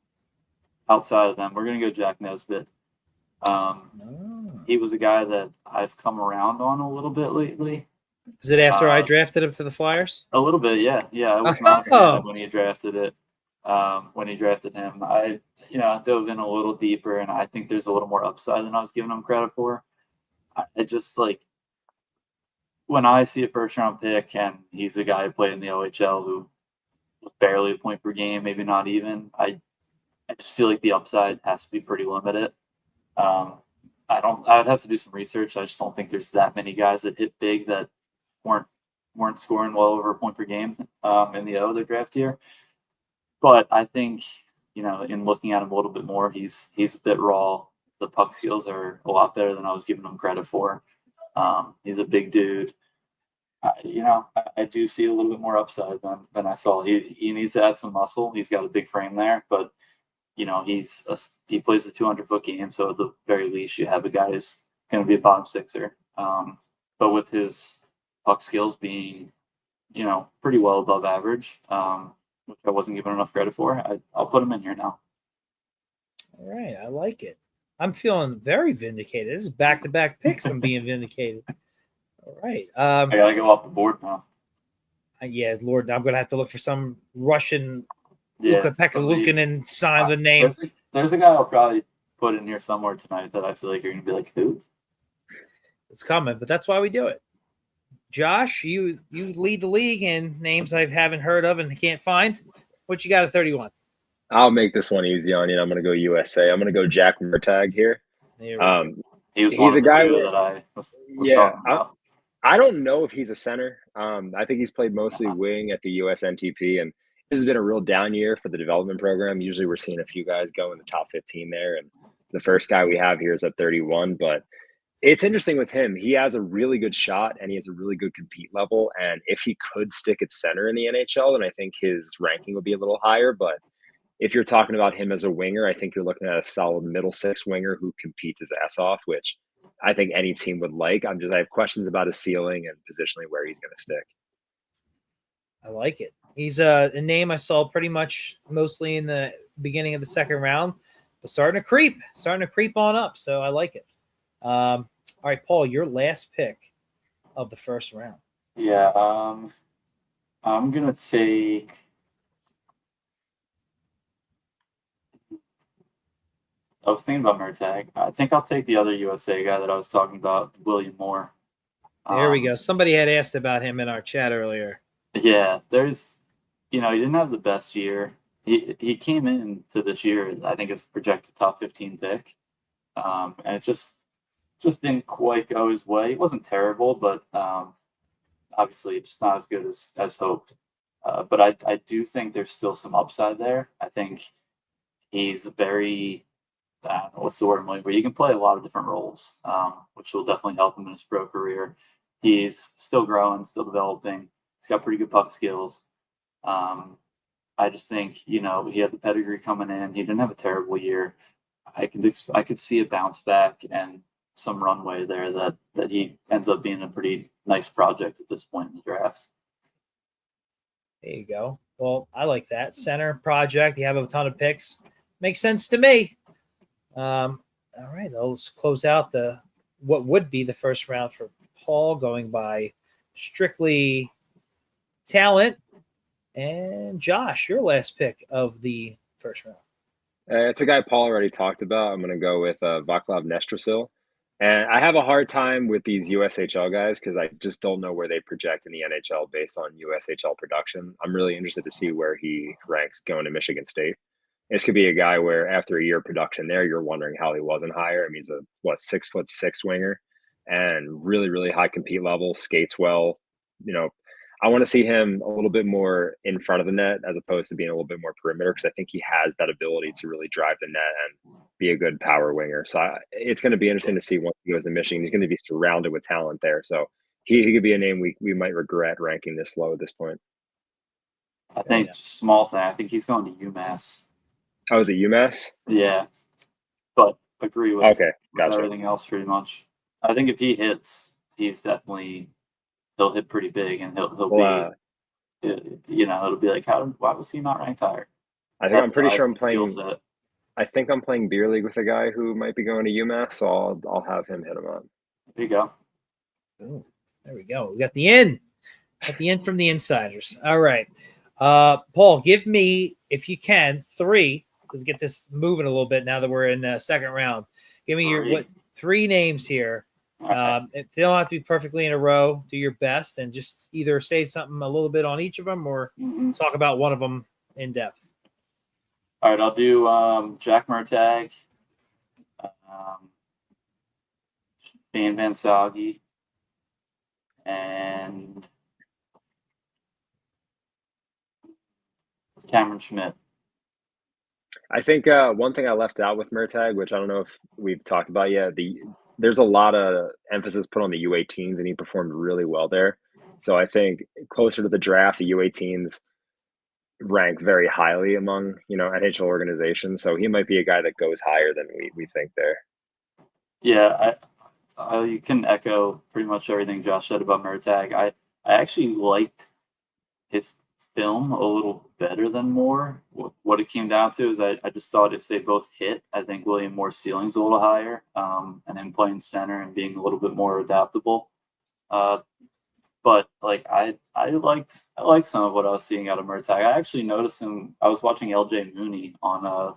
outside of them. We're gonna go Jack Nesbitt. He was a guy that I've come around on a little bit lately. Is it after I drafted him to the Flyers? A little bit, yeah. I was not a fan when he drafted it. When he drafted him, I dove in a little deeper, and I think there's a little more upside than I was giving him credit for. I just when I see a first round pick and he's a guy who played in the OHL who was barely a point per game, maybe not even. I just feel like the upside has to be pretty limited. I'd have to do some research. I just don't think there's that many guys that hit big that weren't scoring well over a point per game in the other draft year. But I think, in looking at him a little bit more, he's a bit raw. The puck skills are a lot better than I was giving him credit for. He's a big dude. I do see a little bit more upside than I saw. He needs to add some muscle. He's got a big frame there, but he plays a 200-foot game, so at the very least, you have a guy who's going to be a bottom sixer. But with his puck skills being, pretty well above average, which I wasn't given enough credit for, I'll put him in here now. All right, I like it. I'm feeling very vindicated. This is back-to-back picks. I'm being vindicated. All right. I got to go off the board now. Yeah, Lord, I'm going to have to look for some Russian Luka Pekalukin and sign the name. There's a guy I'll probably put in here somewhere tonight that I feel like you're going to be like, who? It's coming, but that's why we do it. Josh, you lead the league in names I haven't heard of and can't find. What you got at 31? I'll make this one easy on you. I'm going to go USA. I'm going to go Jack Murtagh here. He was one of the two that I was talking about. I don't know if he's a center. I think he's played mostly wing at the US NTP, and this has been a real down year for the development program. Usually we're seeing a few guys go in the top 15 there, and the first guy we have here is at 31. But it's interesting with him. He has a really good shot, and he has a really good compete level. And if he could stick at center in the NHL, then I think his ranking would be a little higher. But if you're talking about him as a winger, I think you're looking at a solid middle six winger who competes his ass off, which I think any team would like. I have questions about his ceiling and positionally where he's going to stick. I like it. He's a name I saw pretty much mostly in the beginning of the second round, but starting to creep on up. So I like it. All right, Paul, your last pick of the first round. Yeah, I'm gonna take. I was thinking about Murtagh. I think I'll take the other USA guy that I was talking about, William Moore. There we go. Somebody had asked about him in our chat earlier. Yeah, he didn't have the best year. He came into this year, I think, as projected top 15 pick, and it just didn't quite go his way. It wasn't terrible, but obviously just not as good as hoped. But I do think there's still some upside there. I think he's very what's the word, where you can play a lot of different roles, which will definitely help him in his pro career. He's still growing, still developing. He's got pretty good puck skills. I just think, he had the pedigree coming in. He didn't have a terrible year. I could see a bounce back and some runway there that he ends up being a pretty nice project at this point in the draft. There you go. Well, I like that. Center project. You have a ton of picks. Makes sense to me. All right, let's close out what would be the first round for Paul, going by strictly talent. And Josh, your last pick of the first round. It's a guy Paul already talked about. I'm going to go with Vaclav Nestrasil. And I have a hard time with these USHL guys because I just don't know where they project in the NHL based on USHL production. I'm really interested to see where he ranks going to Michigan State. This could be a guy where after a year of production there, you're wondering how he wasn't higher. I mean, he's a 6'6" winger and really, really high compete level, skates well. I want to see him a little bit more in front of the net as opposed to being a little bit more perimeter, because I think he has that ability to really drive the net and be a good power winger. So it's going to be interesting to see once he goes to Michigan. He's going to be surrounded with talent there. So he could be a name we might regret ranking this low at this point. I think small thing. I think he's going to UMass. Oh, is it UMass? Yeah, but agree with, gotcha. With everything else pretty much. I think if he hits, he'll hit pretty big, and he'll be, it'll be like, why was he not ranked higher? I'm pretty sure I'm playing. I think I'm playing beer league with a guy who might be going to UMass, so I'll have him hit him up. There you go. Ooh, there we go. We got the in. From the insiders. All right. Paul, give me, if you can, 3. Let's get this moving a little bit now that we're in the second round. Give me your 3 names here. They don't have to be perfectly in a row. Do your best and just either say something a little bit on each of them or talk about one of them in depth. All right, I'll do Jack Murtagh, Van Sage, and Cameron Schmidt. I think one thing I left out with Murtagh, which I don't know if we've talked about yet, there's a lot of emphasis put on the U18s, and he performed really well there. So I think closer to the draft, the U18s rank very highly among NHL organizations. So he might be a guy that goes higher than we think there. Yeah, you can echo pretty much everything Josh said about Murtagh. I actually liked his film a little better than Moore. What it came down to is I just thought if they both hit, I think William Moore's ceiling's a little higher, and then playing center and being a little bit more adaptable. But I liked some of what I was seeing out of Murtagh. I actually noticed him. I was watching LJ Mooney on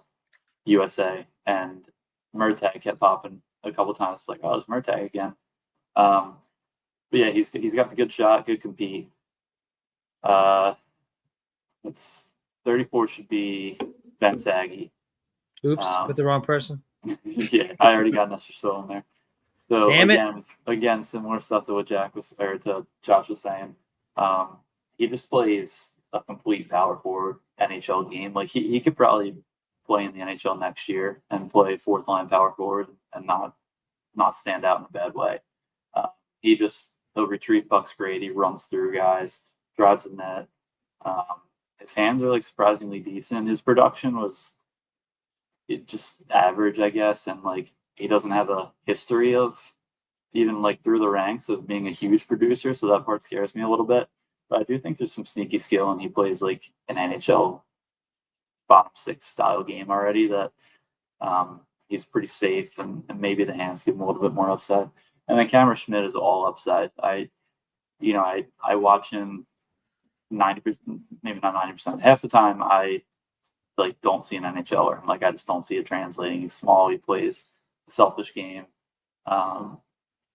USA, and Murtagh kept popping a couple times. It's like, oh, it's Murtagh again. But yeah, he's got the good shot, good compete. It's 34 should be Ben Saggy. Oops, put the wrong person. Yeah, I already got Nestor Stoll in there. So Damn again, similar stuff to what to Josh was saying. He just plays a complete power forward NHL game. Like he could probably play in the NHL next year and play fourth line power forward and not stand out in a bad way. He'll retrieve pucks great. He runs through guys, drives the net. His hands are like surprisingly decent. His production was just average, I guess, and like he doesn't have a history of even like through the ranks of being a huge producer, so that part scares me a little bit. But I do think there's some sneaky skill, and he plays like an NHL bottom six style game already that he's pretty safe, and maybe the hands give him a little bit more upside. And then Cameron Schmidt is all upside. I watch him 90%, maybe not 90%. Half the time I like don't see an NHLer. Like I just don't see it translating. He's small. He plays a selfish game.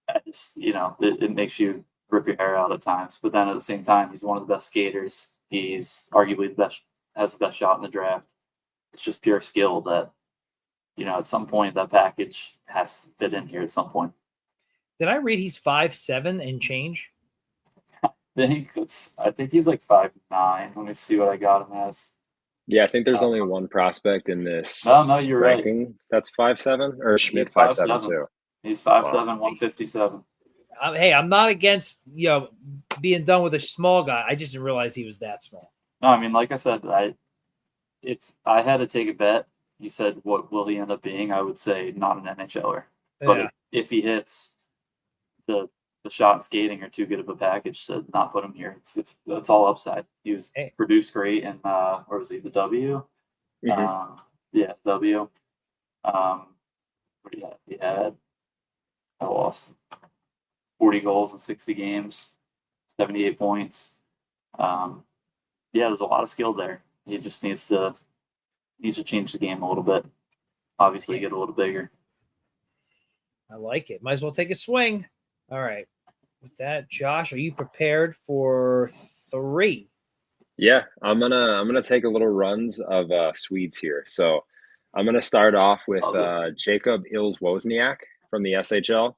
It makes you rip your hair out at times. But then at the same time, he's one of the best skaters. He's arguably has the best shot in the draft. It's just pure skill that, at some point that package has to fit in here at some point. Did I read he's 5'7" and change? I think he's like 5'9". Let me see what I got him as. Yeah, I think there's only one prospect in this No, you're ranking right. That's 5'7", or Schmidt 5'7" too. He's 5'7", 157. Hey, I'm not against being done with a small guy. I just didn't realize he was that small. No, I mean, like I said, if I had to take a bet, you said what will he end up being? I would say not an NHLer. But if he hits the shot and skating are too good of a package to not put him here. It's all upside. He was produced great in where was he? The W. Mm-hmm. W. What do you have? He had I lost 40 goals in 60 games, 78 points. There's a lot of skill there. He just needs to change the game a little bit. Obviously, get a little bigger. I like it. Might as well take a swing. All right. With that, Josh, are you prepared for 3? Yeah, I'm gonna take a little runs of Swedes here. So I'm gonna start off with Jacob Ills-Wozniak from the SHL.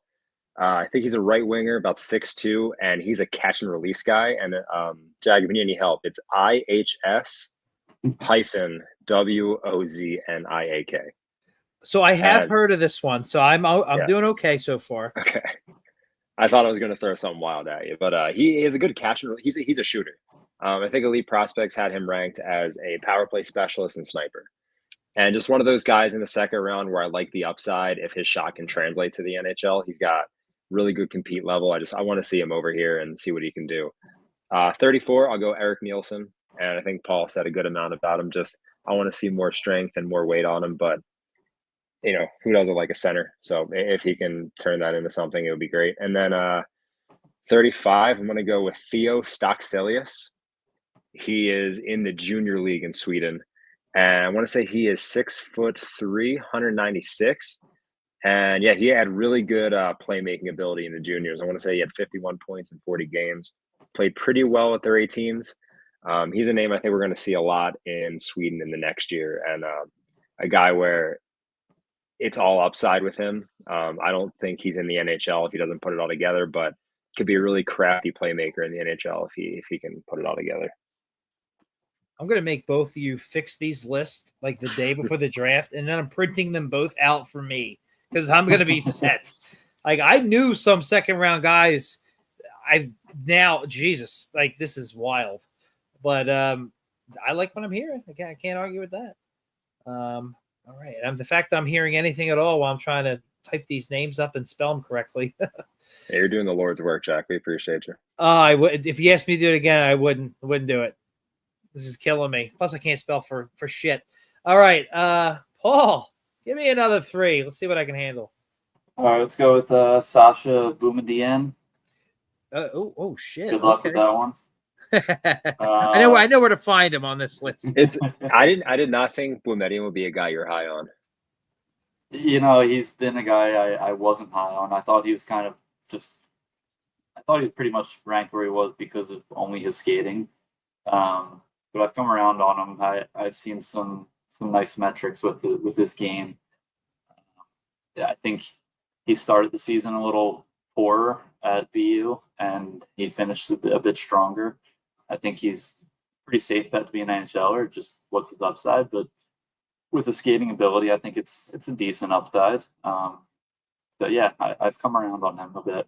I think he's a right winger, about 6'2", and he's a catch and release guy. And Jag, if you need any help, it's IHS-WOZNIAK. So I have heard of this one. So I'm doing okay so far. Okay. I thought I was going to throw something wild at you, but he is a good catcher. He's a shooter. I think Elite Prospects had him ranked as a power play specialist and sniper. And just one of those guys in the second round where I like the upside if his shot can translate to the NHL. He's got really good compete level. I want to see him over here and see what he can do. 34, I'll go Eric Nielsen. And I think Paul said a good amount about him. Just I want to see more strength and more weight on him, but who doesn't like a center? So if he can turn that into something, it would be great. And then 35, I'm going to go with Theo Stockselius. He is in the junior league in Sweden. And I want to say he is 6'3", 196. And yeah, he had really good playmaking ability in the juniors. I want to say he had 51 points in 40 games. Played pretty well with their 18s. He's a name I think we're going to see a lot in Sweden in the next year. And a guy where it's all upside with him. I don't think he's in the NHL if he doesn't put it all together, but could be a really crafty playmaker in the NHL if he can put it all together. I'm going to make both of you fix these lists like the day before the draft, and then I'm printing them both out for me because I'm going to be set. Like I knew some second round guys. Jesus, like this is wild, but I like what I'm hearing. I can't argue with that. All right. And the fact that I'm hearing anything at all while I'm trying to type these names up and spell them correctly. Yeah, you're doing the Lord's work, Jack. We appreciate you. I would. If you asked me to do it again, I wouldn't do it. This is killing me. Plus, I can't spell for shit. All right. Paul, give me another 3. Let's see what I can handle. All right. Let's go with Sasha Boumedienne. Oh, shit. Good luck with that one. I know where to find him on this list. I did not think Boumedienne would be a guy you're high on. He's been a guy I wasn't high on. I thought he was kind of just thought he was pretty much ranked where he was because of only his skating. But I've come around on him. I've seen some nice metrics with his game. Yeah, I think he started the season a little poorer at BU, and he finished a bit stronger. I think he's pretty safe bet to be an NHLer. Just what's his upside, but with the skating ability, I think it's a decent upside. So yeah, I've come around on him a bit.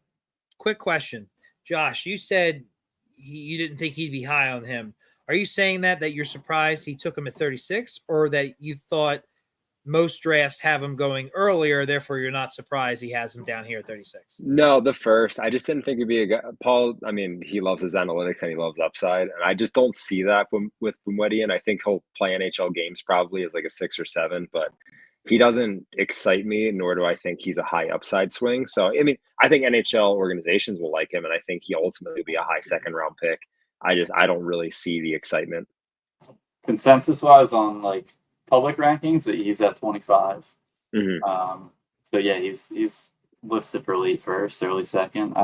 Quick question, Josh. You said you didn't think he'd be high on him. Are you saying that you're surprised he took him at 36, or that you thought most drafts have him going earlier, therefore you're not surprised he has him down here at 36? No, the first. I just didn't think it'd be a guy. Paul, I mean, he loves his analytics and he loves upside, and I just don't see that with Bumwedi. I think he'll play NHL games probably as like a 6 or 7, but he doesn't excite me, nor do I think he's a high upside swing. So, I mean, I think NHL organizations will like him, and I think he ultimately will be a high second round pick. I don't really see the excitement. Consensus wise on like public rankings, he's at 25. Mm-hmm. So yeah, he's listed for late first, early second.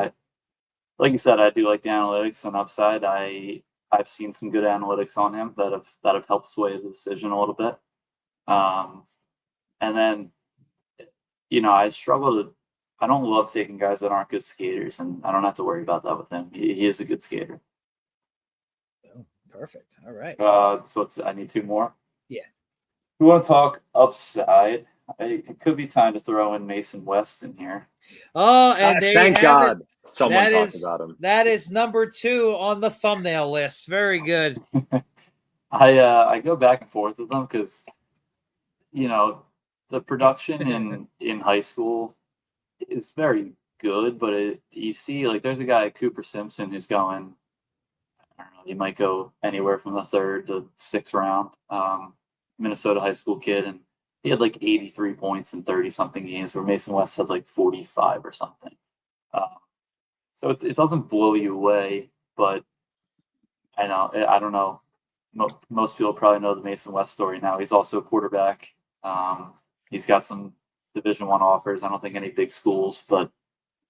Like you said, I do like the analytics and upside. I've seen some good analytics on him that have helped sway the decision a little bit. And then, I struggle to. I don't love taking guys that aren't good skaters, and I don't have to worry about that with him. He is a good skater. Perfect. All right. So I need 2 more. Yeah. We want to talk upside. It could be time to throw in Mason West in here. Oh, and thank God someone talked about him. That is number 2 on the thumbnail list. Very good. I go back and forth with them because, the production in high school is very good, but you see, like, there's a guy, Cooper Simpson, who's going. I don't know, he might go anywhere from the 3rd to 6th round. Minnesota high school kid, and he had like 83 points in 30-something games, where Mason West had like 45 or something. So it doesn't blow you away, but I don't know. Most people probably know the Mason West story now. He's also a quarterback. He's got some Division I offers. I don't think any big schools, but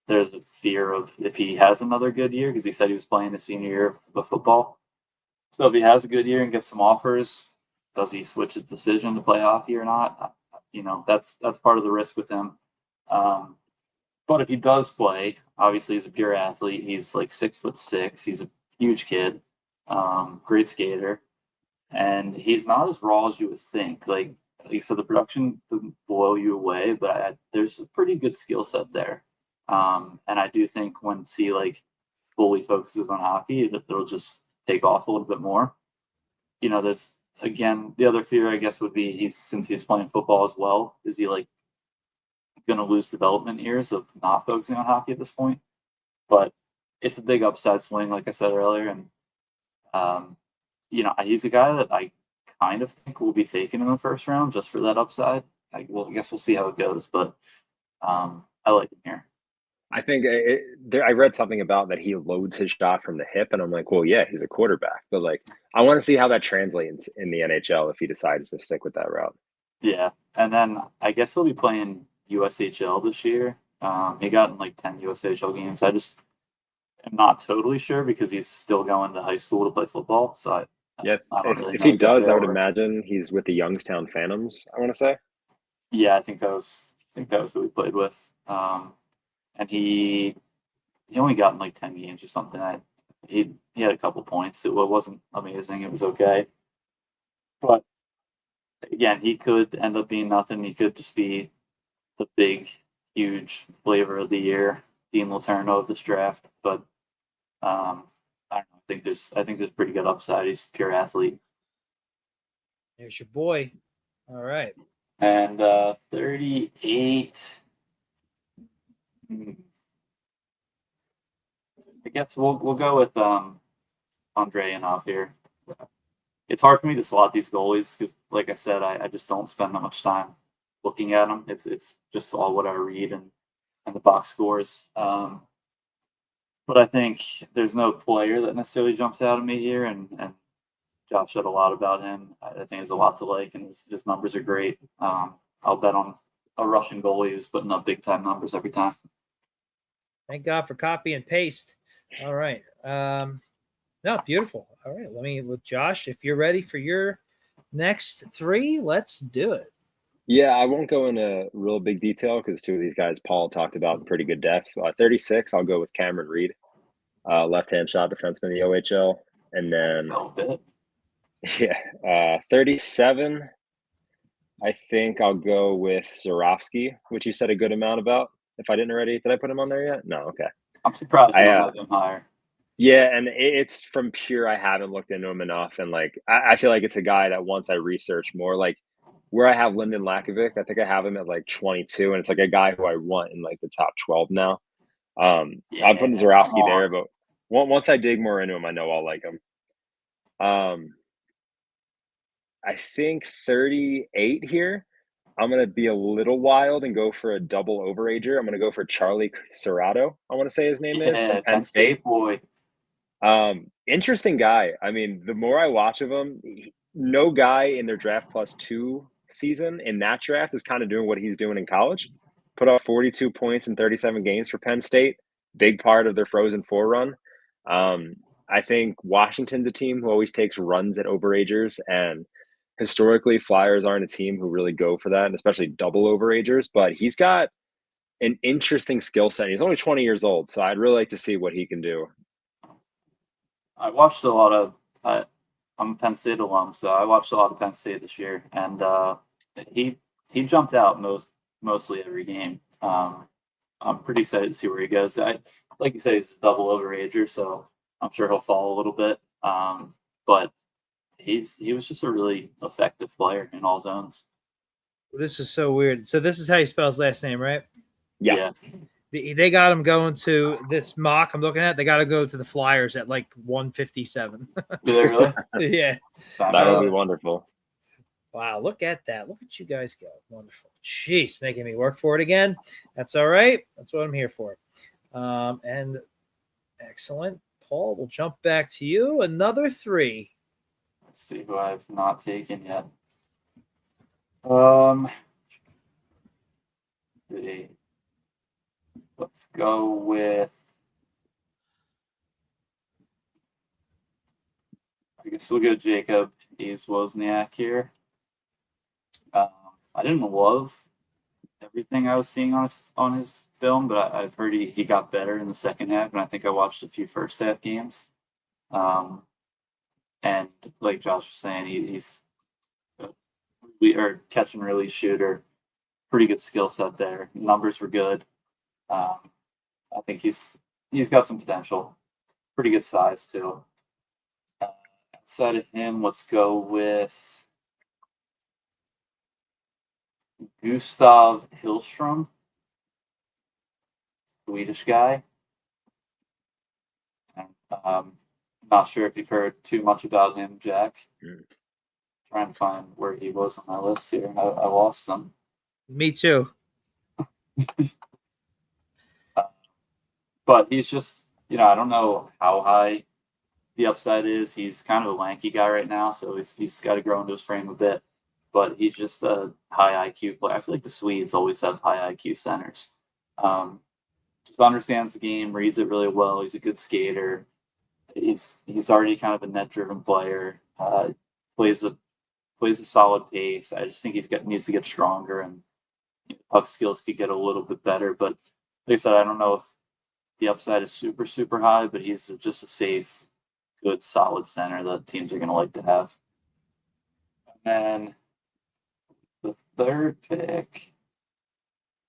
there's a fear of if he has another good year, because he said he was playing his senior year of football. So if he has a good year and gets some offers, does he switch his decision to play hockey or not? That's part of the risk with him. But if he does play, obviously he's a pure athlete. He's like 6'6". He's a huge kid, great skater, and he's not as raw as you would think. Like you said, the production doesn't blow you away, but there's a pretty good skill set there. And I do think once he like fully focuses on hockey, it'll just take off a little bit more. There's again the other fear, I guess, would be since he's playing football as well, is he like going to lose development years of not focusing on hockey at this point? But it's a big upside swing, like I said earlier, and he's a guy that I kind of think will be taken in the 1st round just for that upside. I guess we'll see how it goes, but I like him here. I think I read something about that he loads his shot from the hip, and I'm like, well, yeah, he's a quarterback, but like, I want to see how that translates in the NHL if he decides to stick with that route. Yeah, and then I guess he'll be playing USHL this year. He got in like 10 USHL games. I just am not totally sure because he's still going to high school to play football. So if he does, I would imagine he's with the Youngstown Phantoms, I want to say. Yeah, I think that was who he played with. And he only got in like 10 games or something. He had a couple points. It wasn't amazing. It was okay. But again, he could end up being nothing. He could just be the big, huge flavor of the year, Dean Letourneau of this draft. But I don't know. I think there's pretty good upside. He's a pure athlete. There's your boy. All right. And 38. I guess we'll go with Andre Yanov here. It's hard for me to slot these goalies because, like I said, I just don't spend that much time looking at them. It's just all what I read and the box scores. But I think there's no player that necessarily jumps out at me here, and Josh said a lot about him. I think there's a lot to like, and his numbers are great. I'll bet on a Russian goalie who's putting up big time numbers every time. Thank God for copy and paste. All right. No, beautiful. All right. With Josh, if you're ready for your next three, let's do it. Yeah, I won't go into real big detail because two of these guys Paul talked about in pretty good depth. 36, I'll go with Cameron Reed, left-hand shot defenseman in the OHL. And then, yeah, 37, I think I'll go with Zorofsky, which you said a good amount about. If I didn't already, did I put him on there yet? No, okay. I'm surprised you don't have him higher. Yeah, and it's from pure I haven't looked into him enough, and like I feel like it's a guy that once I research more, like where I have Lyndon Lakovic, I think I have him at like 22, and it's like a guy who I want in like the top 12 now. I'm putting Zorowski there, but once I dig more into him, I know I'll like him. I think 38 here. I'm gonna be a little wild and go for a double overager. I'm gonna go for Charlie Serrato. I want to say his name is from Penn State boy. Interesting guy. I mean, the more I watch of him, no guy in their draft plus 2 season in that draft is kind of doing what he's doing in college. Put up 42 points in 37 games for Penn State. Big part of their Frozen Four run. I think Washington's a team who always takes runs at overagers, and historically, Flyers aren't a team who really go for that, and especially double overagers. But he's got an interesting skill set. He's only 20 years old, so I'd really like to see what he can do. I watched a lot of. I'm a Penn State alum, so I watched a lot of Penn State this year, and he jumped out mostly every game. I'm pretty excited to see where he goes. Like you said, he's a double overager, so I'm sure he'll fall a little bit. But he was just a really effective player in all zones. This is so weird. So this is how you spell his last name, right? Yeah. They got him going to this mock I'm looking at. They got to go to the Flyers at like 157. Do they really? Yeah. That would be wonderful. Wow, look at that. Look at you guys go. Wonderful. Jeez, making me work for it again. That's all right. That's what I'm here for. And excellent. Paul, we'll jump back to you. Another 3. Let's see who I've not taken yet. Let's go with. I guess we'll go Jacob Wozniak here. I didn't love everything I was seeing on his film, but I've heard he got better in the second half, and I think I watched a few first half games. And like Josh was saying, he's a catch and release shooter, pretty good skill set there. Numbers were good. I think he's got some potential. Pretty good size too. Outside of him, let's go with Gustav Hillstrom, Swedish guy. Not sure if you've heard too much about him, Jack. Trying to find where he was on my list here. I lost him. Me too. But he's just, I don't know how high the upside is. He's kind of a lanky guy right now, so he's got to grow into his frame a bit. But he's just a high IQ player. I feel like the Swedes always have high IQ centers. Just understands the game, reads it really well. He's a good skater. He's already kind of a net-driven player. Plays a solid pace. I just think needs to get stronger, and puck skills could get a little bit better. But like I said, I don't know if the upside is super, super high, but he's just a safe, good, solid center that teams are going to like to have. And then the third pick,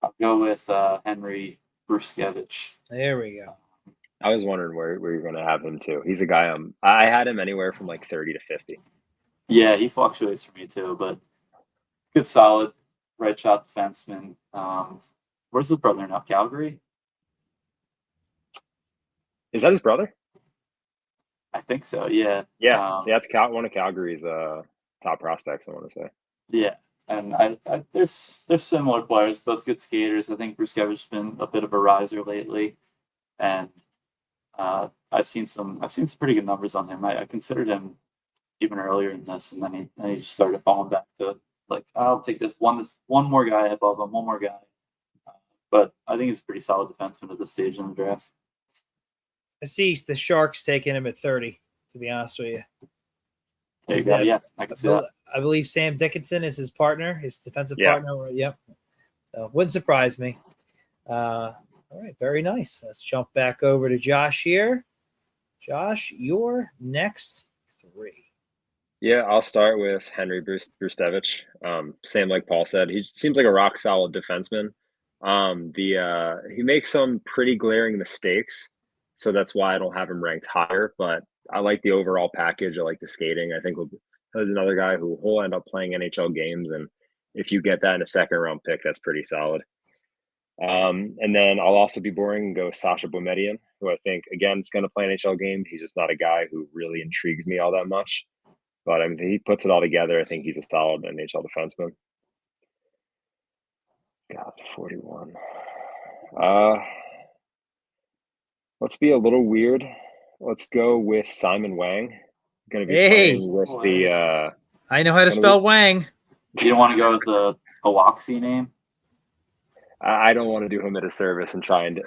I'll go with Henry Bruskevich. There we go. I was wondering where you're going to have him too. He's a guy I had him anywhere from like 30 to 50. Yeah, he fluctuates for me too, but good, solid, right shot defenseman. Where's his brother now? Calgary? Is that his brother? I think so. Yeah. Yeah. That's one of Calgary's top prospects, I want to say. Yeah, and I there's similar players, both good skaters. I think Bruskevich's been a bit of a riser lately, and I've seen some pretty good numbers on him. I considered him even earlier in this, and then he just started falling back to like, I'll take this one more guy above him, one more guy. But I think he's a pretty solid defenseman at this stage in the draft. I see the Sharks taking him at 30, to be honest with you. There you go. Yeah, I can see that. I believe Sam Dickinson is his partner, his defensive Yeah. partner. Yep. So wouldn't surprise me. All right, very nice. Let's jump back over to Josh here. Josh, your next 3. Yeah, I'll start with Henry Brustevich. Same like Paul said, he seems like a rock solid defenseman. He makes some pretty glaring mistakes, so that's why I don't have him ranked higher. But I like the overall package. I like the skating. I think there's another guy who will end up playing NHL games, and if you get that in a second round pick, that's pretty solid. And then I'll also be boring and go Sasha Boumediene, who I think again is going to play NHL games. He's just not a guy who really intrigues me all that much. But I mean, he puts it all together. I think he's a solid NHL defenseman. God, 41. Let's be a little weird. Let's go with Simon Wang. Going to be playing with the. I know how to spell Wang. You don't want to go with the Hawaxi name? I don't want to do him a disservice and try and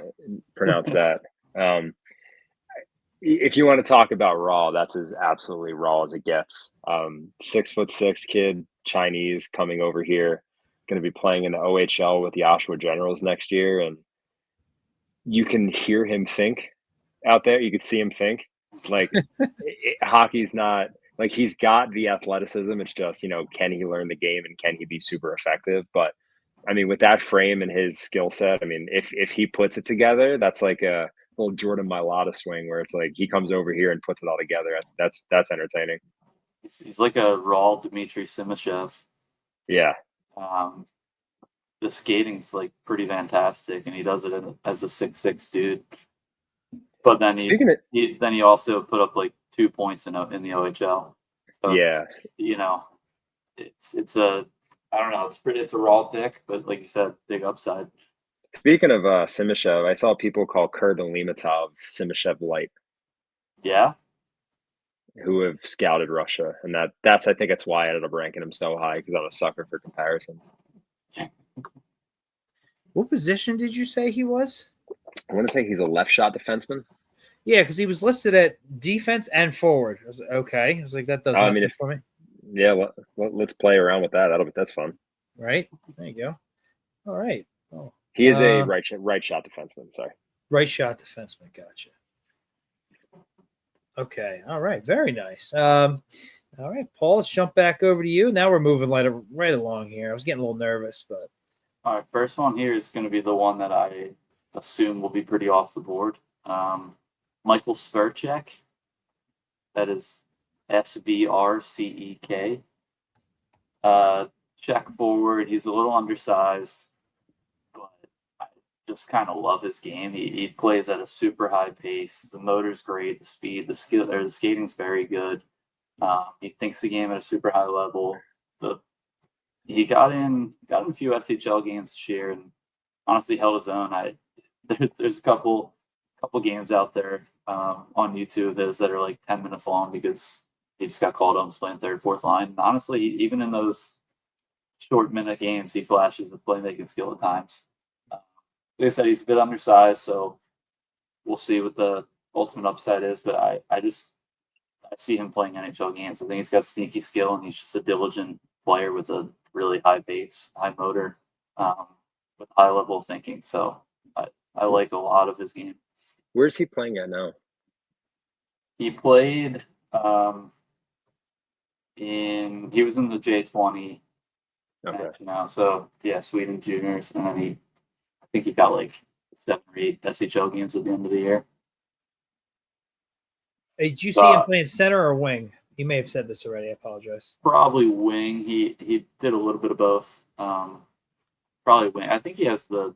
pronounce that. If you want to talk about raw, that's as absolutely raw as it gets. 6'6" kid, Chinese, coming over here, going to be playing in the OHL with the Oshawa Generals next year, and you can hear him think out there. You could see him think. Like hockey's not like he's got the athleticism. It's just can he learn the game and can he be super effective? But I mean, with that frame and his skill set, I mean, if he puts it together, that's like a little Jordan Mailata swing where it's like he comes over here and puts it all together. That's entertaining. He's like a raw Dmitry Simashev. Yeah. The skating's like pretty fantastic, and he does it as a 6'6" dude. But then he also put up like 2 points in the OHL. So yeah. It's a I don't know. It's a raw pick, but like you said, big upside. Speaking of Simashev, I saw people call Kurban Limatov Simashev light. Yeah. Who have scouted Russia, and that's I think that's why I ended up ranking him so high because I'm a sucker for comparisons. What position did you say he was? I want to say he's a left shot defenseman. Yeah, because he was listed at defense and forward. I was like, okay. I was like, that does nothing for me. Yeah, let's play around with that. That's fun. Right. There you go. All right. Oh, he is a right shot defenseman. Sorry. Right shot defenseman. Gotcha. Okay. All right. Very nice. All right, Paul, let's jump back over to you. Now we're moving right along here. I was getting a little nervous, but. All right. First one here is going to be the one that I assume will be pretty off the board. Michael Svercek. That is Svrcek. Check forward. He's a little undersized, but I just kind of love his game. He plays at a super high pace. The motor's great. The speed, the skill, or the skating's very good. He thinks the game at a super high level. He got in a few SHL games this year, and honestly held his own. There's a couple games out there on YouTube that are like 10 minutes long because he just got called up playing third, fourth line. And honestly, even in those short minute games, he flashes his playmaking skill at times. Like I said, he's a bit undersized, so we'll see what the ultimate upside is. But I see him playing NHL games. I think he's got sneaky skill, and he's just a diligent player with a really high pace, high motor, with high level of thinking. So I like a lot of his game. Where's he playing at now? He played he was in the J20 now. So yeah, Sweden juniors, and then I think he got like 7 or 8 SHL games at the end of the year. Hey, did you see him playing center or wing? You may have said this already. I apologize. Probably wing. He did a little bit of both. Probably wing. I think he has the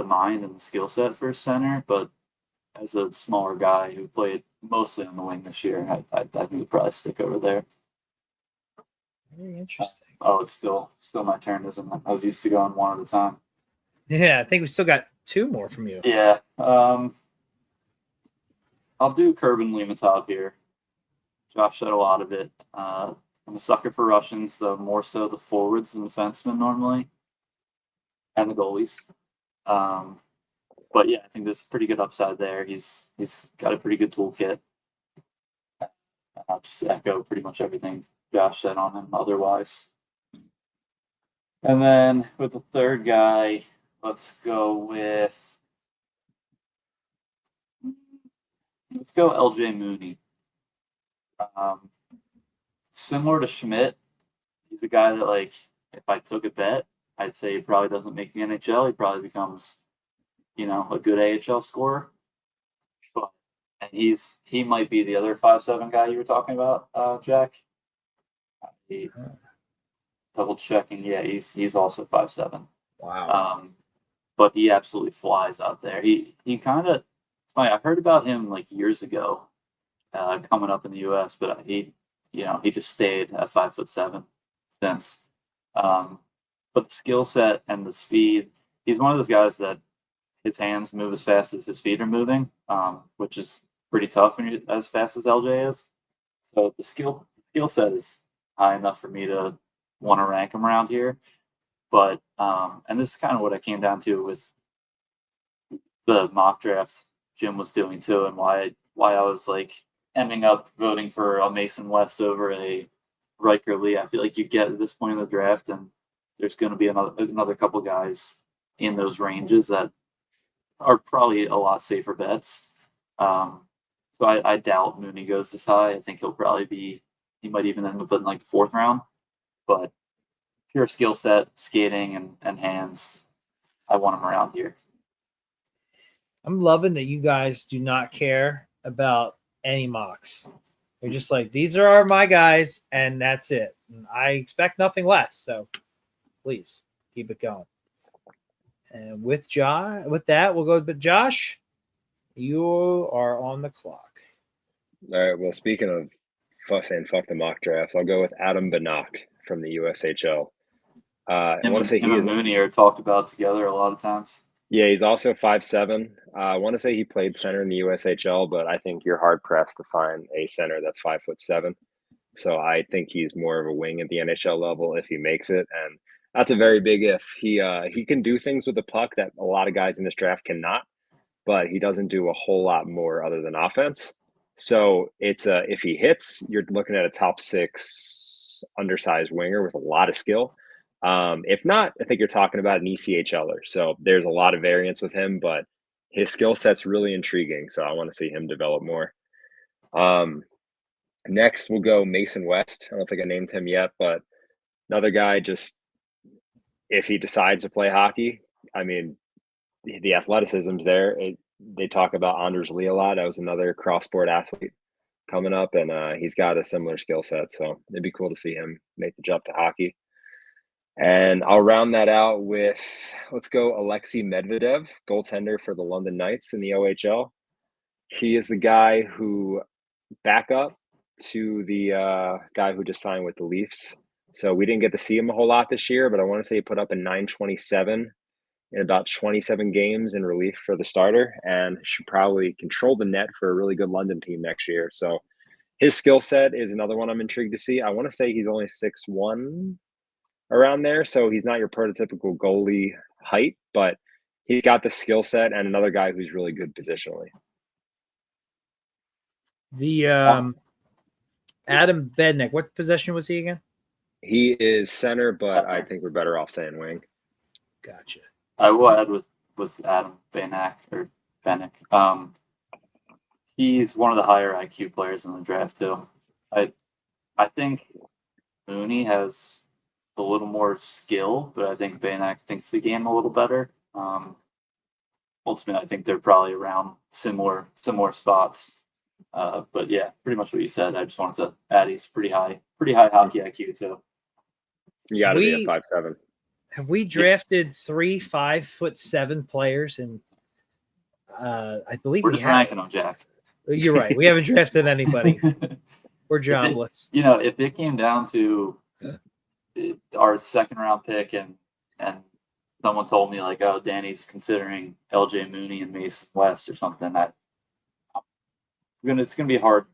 mind and the skill set for center, but as a smaller guy who played mostly on the wing this year, I think he'd probably stick over there. Very interesting. It's still my turn, isn't it? I was used to going one at a time. Yeah, I think we still got 2 more from you. Yeah. I'll do Kurban Limatov here. Josh said a lot of it. I'm a sucker for Russians, though more so the forwards than defensemen normally, and the goalies. But yeah, I think there's pretty good upside there. He's got a pretty good toolkit. I'll just echo pretty much everything Josh said on him otherwise. And then with the third guy, let's go LJ Mooney. Similar to Schmidt, he's a guy that, like, if I took a bet, I'd say he probably doesn't make the NHL. He probably becomes, a good AHL scorer. But and he might be the other 5'7" guy you were talking about, Jack. Double checking, yeah, he's also 5'7". Wow. But he absolutely flies out there. He kind of, it's funny, I heard about him like years ago, coming up in the U.S., but he just stayed at 5'7" since. But the skill set and the speed, he's one of those guys that his hands move as fast as his feet are moving, which is pretty tough when you're as fast as LJ is. So the skill set is high enough for me to want to rank him around here. But and this is kind of what I came down to with the mock draft Jim was doing too, and why I was like ending up voting for a Mason West over a Riker Lee. I feel like you get to this point in the draft, and there's going to be another couple guys in those ranges that are probably a lot safer bets. So I doubt Mooney goes this high. I think he might even end up in like the 4th round. But pure skill set, skating, and hands, I want him around here. I'm loving that you guys do not care about any mocks. You're just like, these are my guys, and that's it. And I expect nothing less. So please keep it going. And with that, we'll go to Josh. You are on the clock. All right. Well, speaking of fuck the mock drafts, I'll go with Adam Banach from the USHL. I want to say him and Mooney are talked about together a lot of times. Yeah, he's also 5'7". I want to say he played center in the USHL, but I think you're hard pressed to find a center that's 5'7". So I think he's more of a wing at the NHL level if he makes it, and that's a very big if. He can do things with the puck that a lot of guys in this draft cannot, but he doesn't do a whole lot more other than offense. So it's if he hits, you're looking at a top 6 undersized winger with a lot of skill. If not, I think you're talking about an ECHLer. So there's a lot of variance with him, but his skill set's really intriguing. So I want to see him develop more. Next, we'll go Mason West. I don't think I named him yet, but another guy, just if he decides to play hockey, I mean, the athleticism's there. They talk about Anders Lee a lot. That was another cross-sport athlete coming up, and he's got a similar skill set. So it'd be cool to see him make the jump to hockey. And I'll round that out with, let's go Alexei Medvedev, goaltender for the London Knights in the OHL. He is the guy who back up to the guy who just signed with the Leafs. So we didn't get to see him a whole lot this year, but I want to say he put up a .927 in about 27 games in relief for the starter, and should probably control the net for a really good London team next year. So his skill set is another one I'm intrigued to see. I want to say he's only 6'1", around there, so he's not your prototypical goalie height, but he's got the skill set, and another guy who's really good positionally. The Adam Bednick, what possession was he again? He is center, but I think we're better off saying wing. Gotcha. I will add with Adam Bennick. He's one of the higher IQ players in the draft too. I think Mooney has a little more skill, but I think Banach thinks the game a little better. Ultimately, I think they're probably around similar spots. But yeah, pretty much what you said. I just wanted to add he's pretty high hockey IQ too. You got to be a 5'7". Have we drafted 3 5'7" players? And I believe we're just ranking them, Jack. You're right. We haven't drafted anybody. We're jobless. If it came down to our 2nd round pick and someone told me like, oh, Danny's considering LJ Mooney and Mason West or something, it's gonna be hard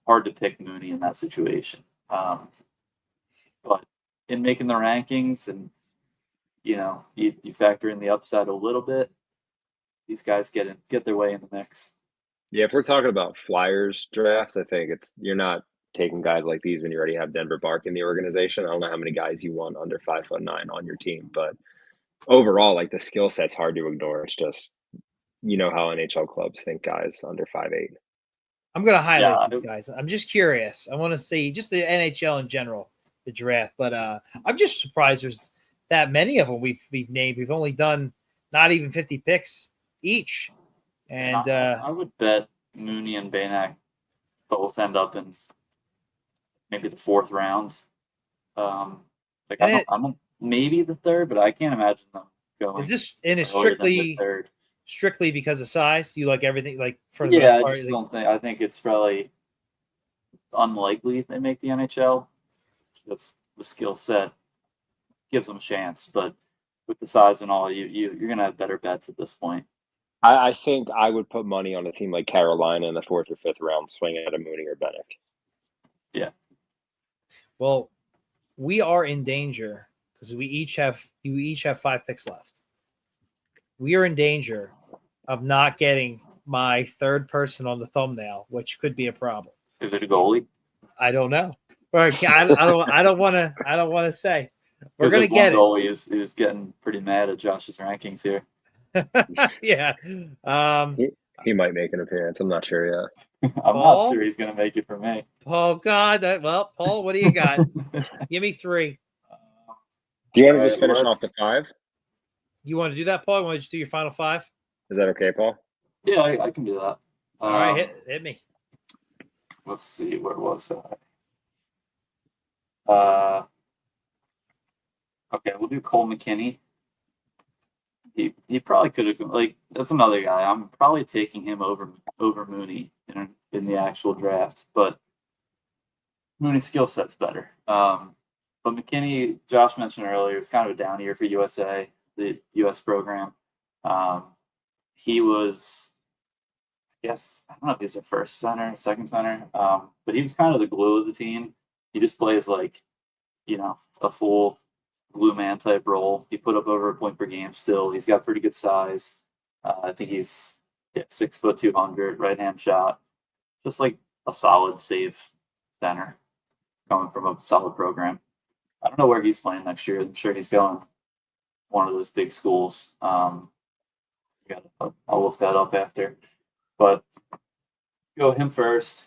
to pick Mooney in that situation. But in making the rankings, and you factor in the upside a little bit, these guys get their way in the mix. Yeah, if we're talking about Flyers drafts, I think you're not taking guys like these when you already have Denver Bark in the organization. I don't know how many guys you want under 5'9" on your team, but overall, like the skill set's hard to ignore. It's just how NHL clubs think guys under 5'8". I'm going to highlight these guys. I'm just curious. I want to see just the NHL in general, the draft. But I'm just surprised there's that many of them we've named. We've only done not even 50 picks each. And I would bet Mooney and Banak both end up in maybe the 4th round. I'm maybe the 3rd, but I can't imagine them going. Is this strictly because of size? You like everything like for the most part? I just don't think. I think it's probably unlikely they make the NHL. That's the skill set gives them a chance, but with the size and all, you're gonna have better bets at this point. I think I would put money on a team like Carolina in the 4th or 5th round, swinging at a Mooney or Banak. Yeah. Well, we are in danger because you each have 5 picks left. We are in danger of not getting my 3rd person on the thumbnail, which could be a problem. Is it a goalie? I don't know. I don't want to say. We're gonna get it. Goalie is getting pretty mad at Josh's rankings here. Yeah. He might make an appearance. I'm not sure yet. I'm not sure he's gonna make it for me. Oh God. Paul, what do you got? Give me 3. Do you want to just finish off the 5? You want to do that, Paul? You want to just do your final 5? Is that okay, Paul? Yeah, I can do that. All right, hit me. Let's see, where was I? Okay, we'll do Cole McKinney. He probably could have that's another guy. I'm probably taking him over Mooney in the actual draft, but Mooney's skill set's better. But McKinney, Josh mentioned earlier, it's kind of a down year for USA, the US program. He was, I guess, I don't know if he's a first center, second center, but he was kind of the glue of the team. He just plays a full glue man type role. He put up over a point per game still. He's got pretty good size. I think he's 6 foot 200, right hand shot. Just like a solid save center coming from a solid program. I don't know where he's playing next year. I'm sure he's going one of those big schools. I'll look that up after. But go him first.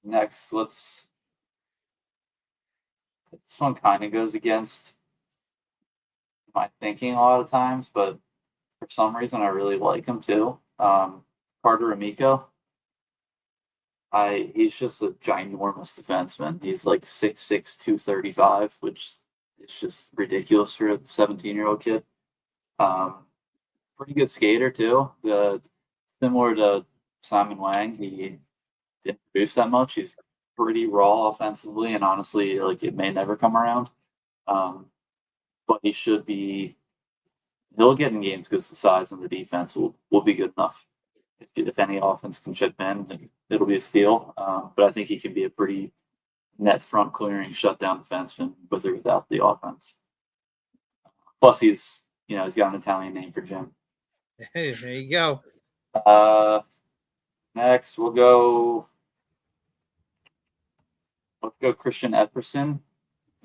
Next, this one kind of goes against my thinking a lot of times, but for some reason I really like him too. Carter Amico. He's just a ginormous defenseman. He's like 6'6", 235, which is just ridiculous for a 17-year-old kid. Pretty good skater too. Similar to Simon Wang, he didn't produce that much. He's pretty raw offensively, and honestly, it may never come around. But he'll get in games because the size and the defense will be good enough. If any offense can chip in, it'll be a steal. But I think he can be a pretty net front clearing, shutdown defenseman with or without the offense. Plus, he's got an Italian name for Jim. Hey, there you go. Next, let's go Christian Epperson.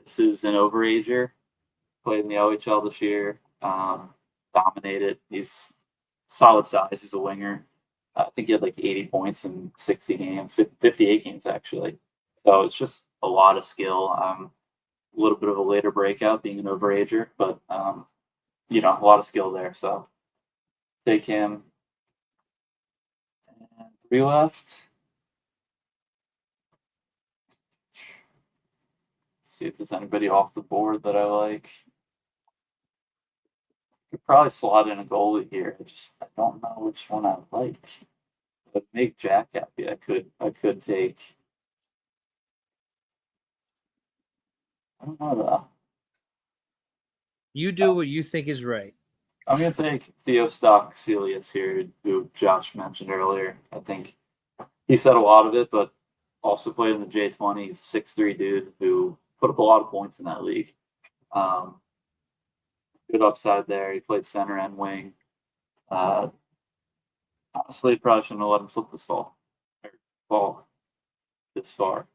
This is an overager. Played in the OHL this year. Dominated. He's solid size. He's a winger. I think he had 80 points in 60 games, 58 games actually. So it's just a lot of skill. A little bit of a later breakout being an overager, but a lot of skill there. So take him. And 3 left. See if there's anybody off the board that I like. Could probably slot in a goalie here. I don't know which one I like. But make Jack happy. I could take. I don't know though. You do what you think is right. I'm gonna take Theostock Celius here, who Josh mentioned earlier. I think he said a lot of it, but also played in the J20. He's a 6'3" dude who put up a lot of points in that league. Good upside there. He played center and wing. Honestly, probably shouldn't have let him slip this fall this far.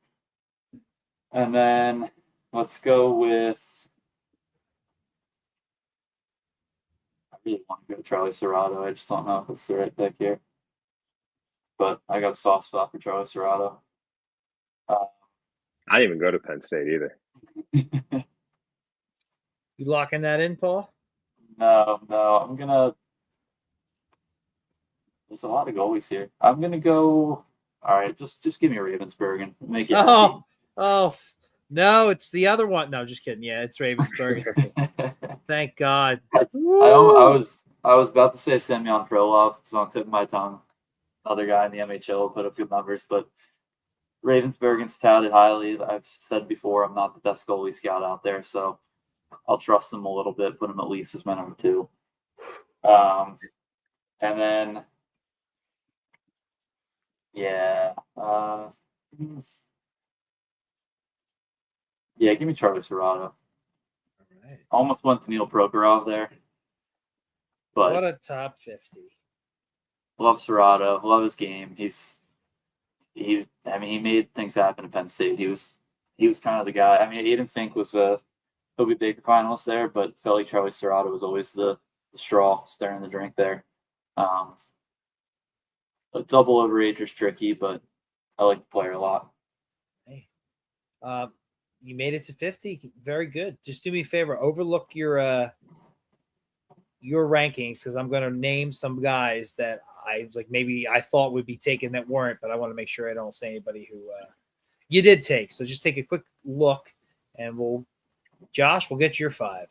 And then let's go with. I really want to go Charlie Serrato. I just don't know if it's the right pick here. But I got a soft spot for Charlie Serrato. I didn't even go to Penn State either. You locking that in, Paul? No. I'm gonna. There's a lot of goalies here. I'm gonna go. All right, just give me Ravensburg. Make it happy. No, it's the other one. No, just kidding. Yeah, it's Ravensburg. Thank God. I was about to say Semyon Frolov. It's on the tip of my tongue. Another guy in the MHL put up good numbers, but Ravensburgen's touted highly. I've said before, I'm not the best goalie scout out there, so I'll trust him a little bit. Put him at least as my number 2. And then, yeah. Yeah, give me Charlie Serrato. Right. Almost went to Neil Prokhorov there. But what a top 50. Love Serrato. Love his game. He made things happen at Penn State. He was kind of the guy. I mean, Aiden Fink was a Toby Baker finalist there, but felt like Charlie Serrato was always the straw stirring the drink there. A double overage is tricky, but I like the player a lot. Hey. You made it to 50. Very good. Just do me a favor. Overlook your rankings, because I'm going to name some guys that I thought would be taken that weren't, but I want to make sure I don't say anybody who you did take. So just take a quick look, and Josh, we'll get your 5.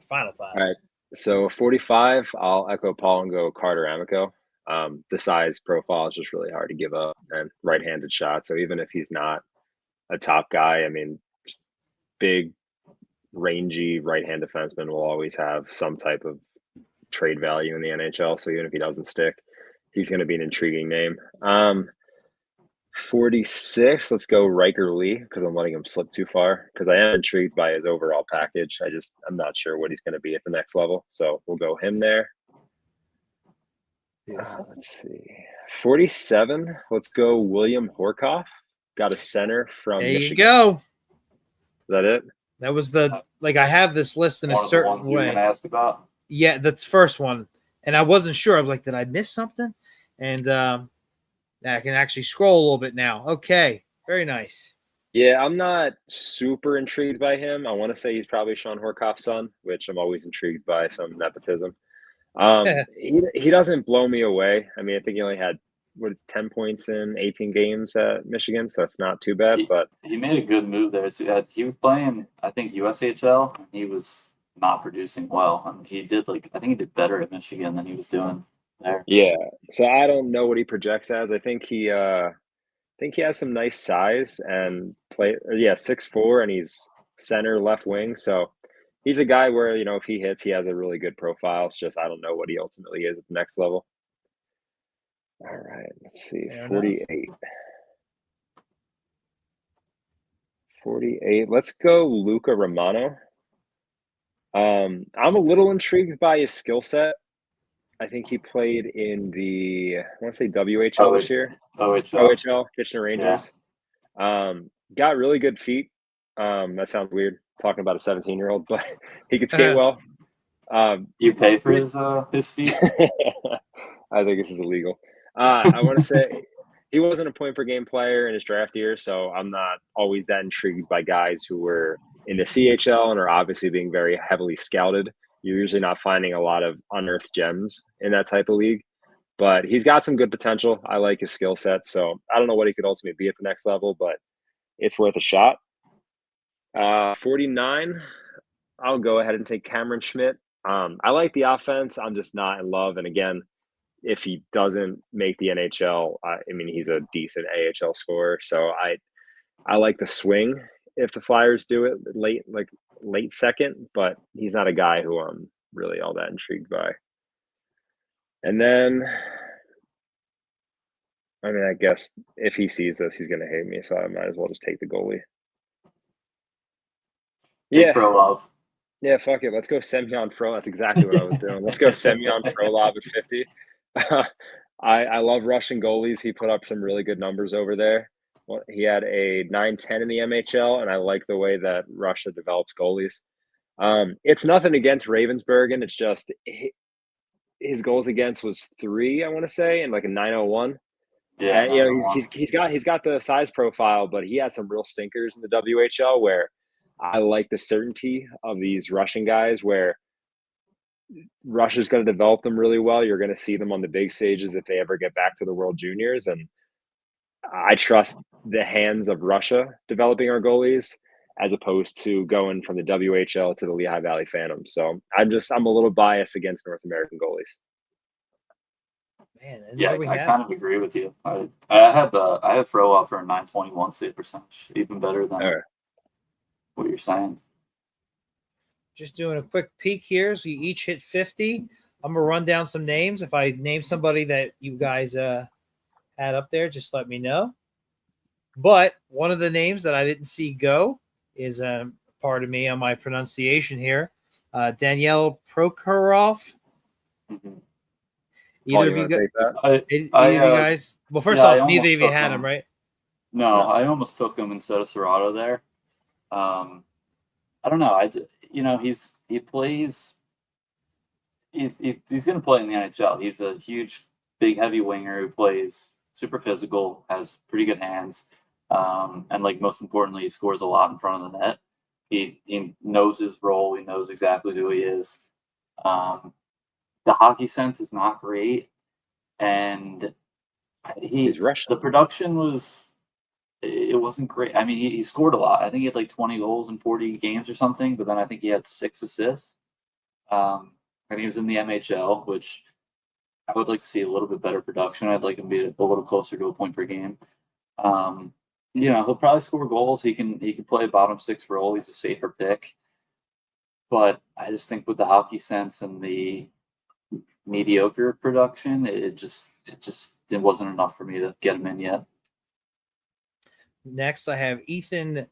Final 5. All right. So 45, I'll echo Paul and go Carter Amico. The size profile is just really hard to give up, and right-handed shot. So even if he's not a top guy, I mean, just big, rangy right-hand defenseman will always have some type of trade value in the NHL. So even if he doesn't stick, he's going to be an intriguing name. 46, let's go Riker Lee, because I'm letting him slip too far, because I am intrigued by his overall package. I'm not sure what he's going to be at the next level. So we'll go him there. Let's see. 47, let's go William Horkoff. Got a center from there Michigan. You go. Is that it? That was I have this list in a certain way. You were going to ask about? Yeah, that's the first one. And I wasn't sure. I was like, did I miss something? And I can actually scroll a little bit now. Okay. Very nice. Yeah, I'm not super intrigued by him. I want to say he's probably Sean Horkoff's son, which I'm always intrigued by, some nepotism. He doesn't blow me away. I mean, I think he only had 10 points in 18 games at Michigan, so it's not too bad. But he made a good move there. So he was playing, I think, USHL, and he was not producing well. And he did I think he did better at Michigan than he was doing there. Yeah, so I don't know what he projects as. I think he has some nice size and 6'4", and he's center left wing. So he's a guy where, if he hits, he has a really good profile. It's just I don't know what he ultimately is at the next level. All right, let's see. 48. 48. Let's go Luca Romano. I'm a little intrigued by his skill set. I think he played in the, I want to say WHL this year. OHL, Kitchener Rangers. Yeah. Got really good feet. That sounds weird talking about a 17-year-old, but he could skate well. You pay for his feet? I think this is illegal. I want to say he wasn't a point per game player in his draft year, so I'm not always that intrigued by guys who were in the CHL and are obviously being very heavily scouted. You're usually not finding a lot of unearthed gems in that type of league, but he's got some good potential. I like his skill set, so I don't know what he could ultimately be at the next level, but it's worth a shot. 49, I'll go ahead and take Cameron Schmidt. I like the offense. I'm just not in love. And again, if he doesn't make the NHL, he's a decent AHL scorer. So I like the swing if the Flyers do it late second, but he's not a guy who I'm really all that intrigued by. And then, I guess if he sees this, he's going to hate me. So I might as well just take the goalie. Yeah. Frolov. Yeah, fuck it. Let's go Semyon Fro. That's exactly what I was doing. Let's go Semyon Frolov at 50. I love Russian goalies. He put up some really good numbers over there. Well, he had a 9.10 in the MHL, and I like the way that Russia develops goalies. It's nothing against Ravensburgen. It's just his goals against was 3, I want to say, and like a 901. Yeah, And he's got the size profile, but he has some real stinkers in the WHL where I like the certainty of these Russian guys where Russia's going to develop them really well. You're going to see them on the big stages if they ever get back to the World Juniors, and I trust the hands of Russia developing our goalies as opposed to going from the WHL to the Lehigh Valley Phantoms. So I'm a little biased against North American goalies. Man, yeah, I kind of agree with you. I have Frolov for a 921 save percentage, even better than what you're saying. Just doing a quick peek here. So you each hit 50. I'm gonna run down some names. If I name somebody that you guys had up there, just let me know. But one of the names that I didn't see go is pardon me on my pronunciation here, Daniel Prokhorov. Mm-hmm. Either of you guys? Well, first off, neither of you had him, right? No, I almost took him instead of Serrato there. I don't know. He plays. He's going to play in the NHL. He's a huge, big, heavy winger who plays super physical, has pretty good hands, and like most importantly, he scores a lot in front of the net. He knows his role. He knows exactly who he is. The hockey sense is not great, and he's Russian. The production wasn't great. I mean, he scored a lot. I think he had like 20 goals in 40 games or something, but then I think he had 6 assists. And he was in the MHL, which I would like to see a little bit better production. I'd like him to be a little closer to a point per game. He'll probably score goals. He can play a bottom 6 role. He's a safer pick. But I just think with the hockey sense and the mediocre production, it wasn't enough for me to get him in yet. Next, I have Ethan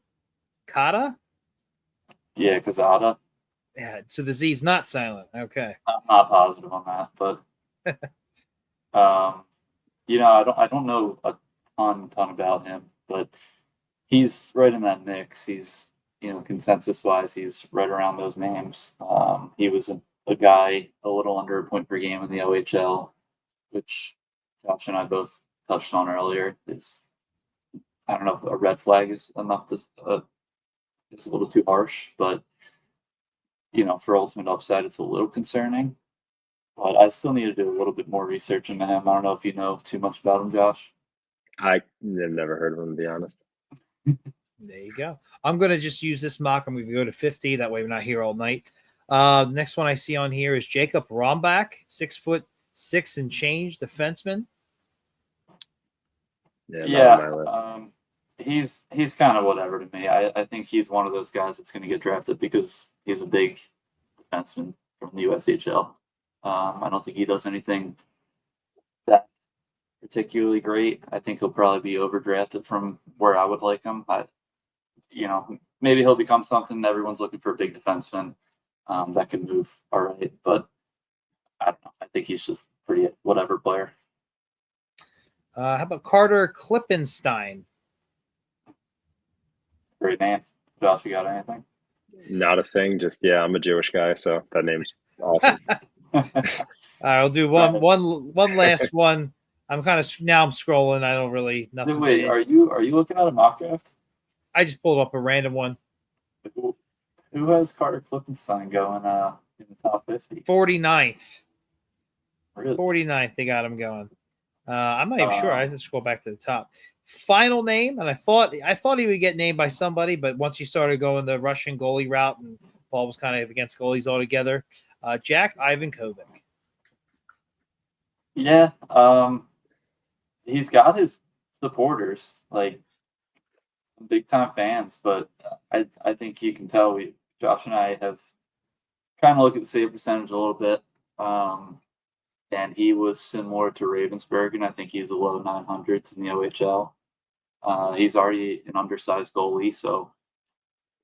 Kata. Yeah, Kazada. Yeah, so the Z is not silent. Okay. I'm not positive on that, but I don't know a ton about him, but he's right in that mix. He's consensus wise, he's right around those names. He was a guy a little under a point per game in the OHL, which Josh and I both touched on earlier. I don't know if a red flag is enough to. It's a little too harsh, but for ultimate upside, it's a little concerning. But I still need to do a little bit more research into him. I don't know if you know too much about him, Josh. I've never heard of him, to be honest. There you go. I'm going to just use this mock. I'm going to go to 50. That way we're not here all night. Next one I see on here is Jacob Rombach, 6'6" and change defenseman. He's kind of whatever to me. I think he's one of those guys that's going to get drafted because he's a big defenseman from the USHL. I don't think he does anything that particularly great. I think he'll probably be overdrafted from where I would like him. Maybe he'll become something. Everyone's looking for a big defenseman that can move all right, but I don't know. I think he's just pretty whatever player. How about Carter Klippenstein? Great name. Josh, you got anything? Not a thing. Just I'm a Jewish guy, so that name's awesome. All right, I'll do one last one. I'm scrolling. I don't really nothing. Wait, are you looking at a mock draft? I just pulled up a random one. Who has Carter Klippenstein going in the top 50? 49th. Really? 49th, they got him going. I'm not even sure. I have to scroll back to the top. Final name, and I thought he would get named by somebody, but once he started going the Russian goalie route, and Paul was kind of against goalies altogether, Jack Ivankovic. Yeah, he's got his supporters, like big time fans, but I think you can tell Josh and I have kind of looked at the save percentage a little bit. And he was similar to Ravensburgen. I think he's a low 900s in the OHL. He's already an undersized goalie, so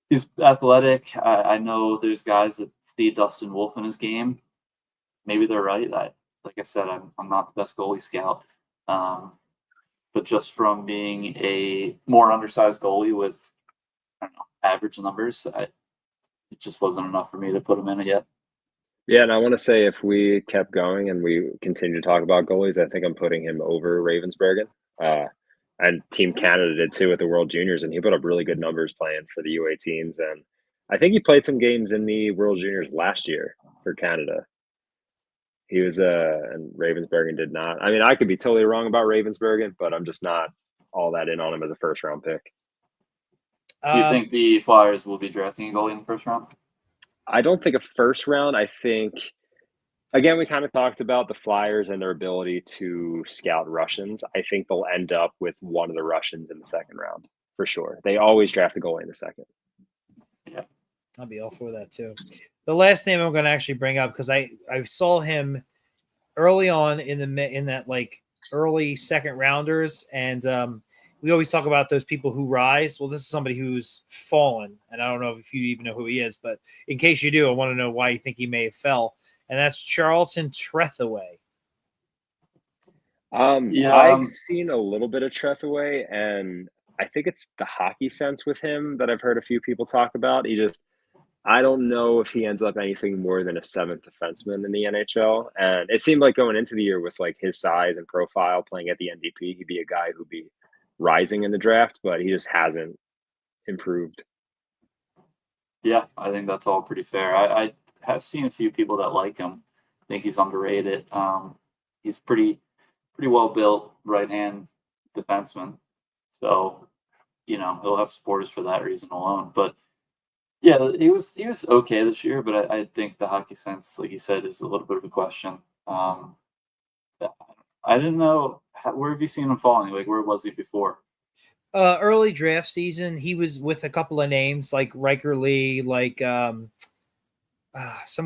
He's athletic. I know there's guys that see Dustin Wolf in his game. Maybe they're right. Like I said, I'm not the best goalie scout. But just from being a more undersized goalie with, I don't know, average numbers, it just wasn't enough for me to put him in it yet. Yeah, and I want to say if we kept going and we continue to talk about goalies, I think I'm putting him over Ravensbergen. And Team Canada did too at the World Juniors, and he put up really good numbers playing for the U18s. And I think he played some games in the World Juniors last year for Canada. He was and Ravensbergen did not. I mean, I could be totally wrong about Ravensbergen, but I'm just not all that in on him as a first round pick. Do you think the Flyers will be drafting a goalie in the first round? I don't think a first round. I think, again, we kind of talked about the Flyers and their ability to scout Russians. I think they'll end up with one of the Russians in the second round for sure. They always draft a goalie in the second. Yeah, I'll be all for that too. The last name I'm going to actually bring up, because I saw him early on in that like early second rounders, and we always talk about those people who rise. Well, this is somebody who's fallen, and I don't know if you even know who he is, but in case you do, I want to know why you think he may have fell, and that's Charlton Trethewey. I've seen a little bit of Trethewey, and I think it's the hockey sense with him that I've heard a few people talk about. I don't know if he ends up anything more than a seventh defenseman in the NHL. And it seemed like going into the year with like his size and profile playing at the NDP, he'd be a guy who'd be rising in the draft, but he just hasn't improved. Yeah, I think that's all pretty fair. I have seen a few people that like him. I think he's underrated. He's pretty well built right hand defenseman. So, he'll have supporters for that reason alone. But yeah, he was okay this year, but I think the hockey sense, like you said, is a little bit of a question. I didn't know where have you seen him falling? Like, where was he before? Early draft season, he was with a couple of names like Riker Lee, like some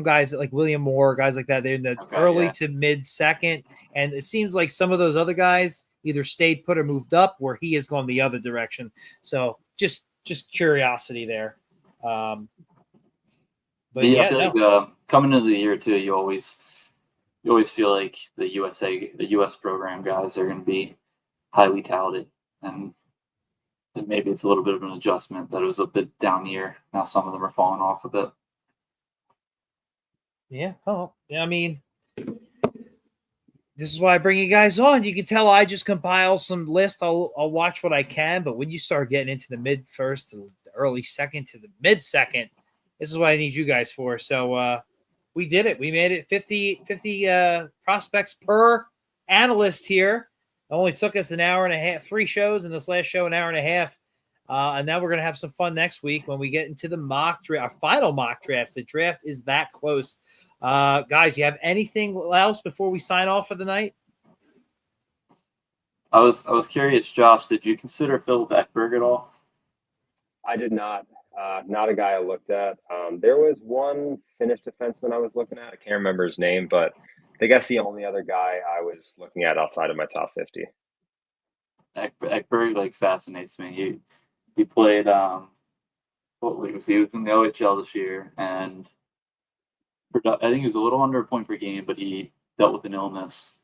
guys like William Moore, guys like that. They're in the early to mid second, and it seems like some of those other guys either stayed put or moved up, where he has gone the other direction. So just curiosity there. But I feel like coming into the year too, you always feel like the US program guys are going to be highly touted, and maybe it's a little bit of an adjustment that it was a bit down year. Now some of them are falling off a bit. Yeah. Oh, yeah. I mean, this is why I bring you guys on. You can tell I just compile some lists. I'll watch what I can, but when you start getting into the mid first to the early second to the mid second, this is what I need you guys for. So we did it. We made it 50 prospects per analyst here. It only took us an hour and a half, 3 shows, and this last show an hour and a half. And now we're going to have some fun next week when we get into the mock draft, our final mock draft. The draft is that close. Guys, you have anything else before we sign off for the night? I was curious, Josh, did you consider Phil Beckberg at all? I did not. Not a guy I looked at. There was one Finnish defenseman I was looking at. I can't remember his name, but I think that's the only other guy I was looking at outside of my top 50. Ekberg fascinates me. He played what league was he? He was in the OHL this year, and I think he was a little under a point per game, but he dealt with an illness,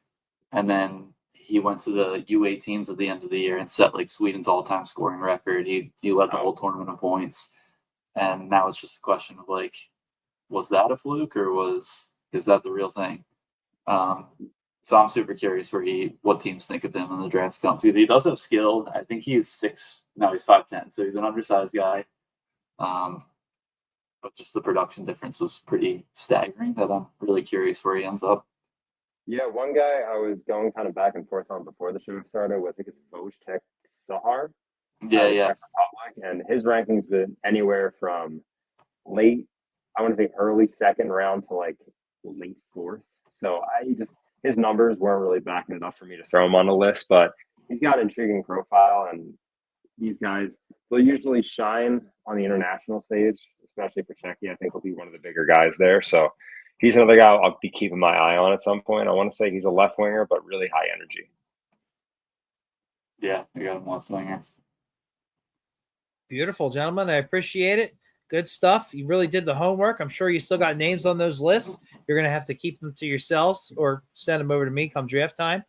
and then he went to the U18s at the end of the year and set Sweden's all-time scoring record. He led the whole tournament in points, and now it's just a question of was that a fluke or is that the real thing? So I'm super curious what teams think of him when the draft comes. He does have skill. I think he's 5'10", so he's an undersized guy. But just the production difference was pretty staggering that I'm really curious where he ends up. Yeah, one guy I was going kind of back and forth on before the show started was, I think it's Wojtek Sahar. Yeah. And his ranking's been anywhere from early second round to late fourth. So his numbers weren't really backing it up for me to throw him on the list, but he's got an intriguing profile, and these guys will usually shine on the international stage, especially for Czechia. I think he'll be one of the bigger guys there. So he's another guy I'll be keeping my eye on at some point. I want to say he's a left winger, but really high energy. Yeah, we got him left winger. Beautiful, gentlemen. I appreciate it. Good stuff. You really did the homework. I'm sure you still got names on those lists. You're going to have to keep them to yourselves or send them over to me come draft time.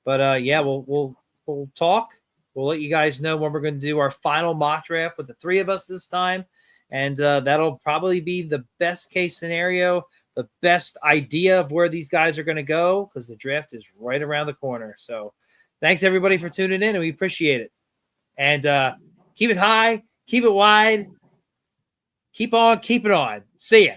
But yeah, we'll talk. We'll let you guys know when we're going to do our final mock draft with the three of us this time. And that'll probably be the best case scenario, the best idea of where these guys are going to go, because the draft is right around the corner. So thanks, everybody, for tuning in, and we appreciate it. And keep it high, keep it wide, keep on keeping on. See ya.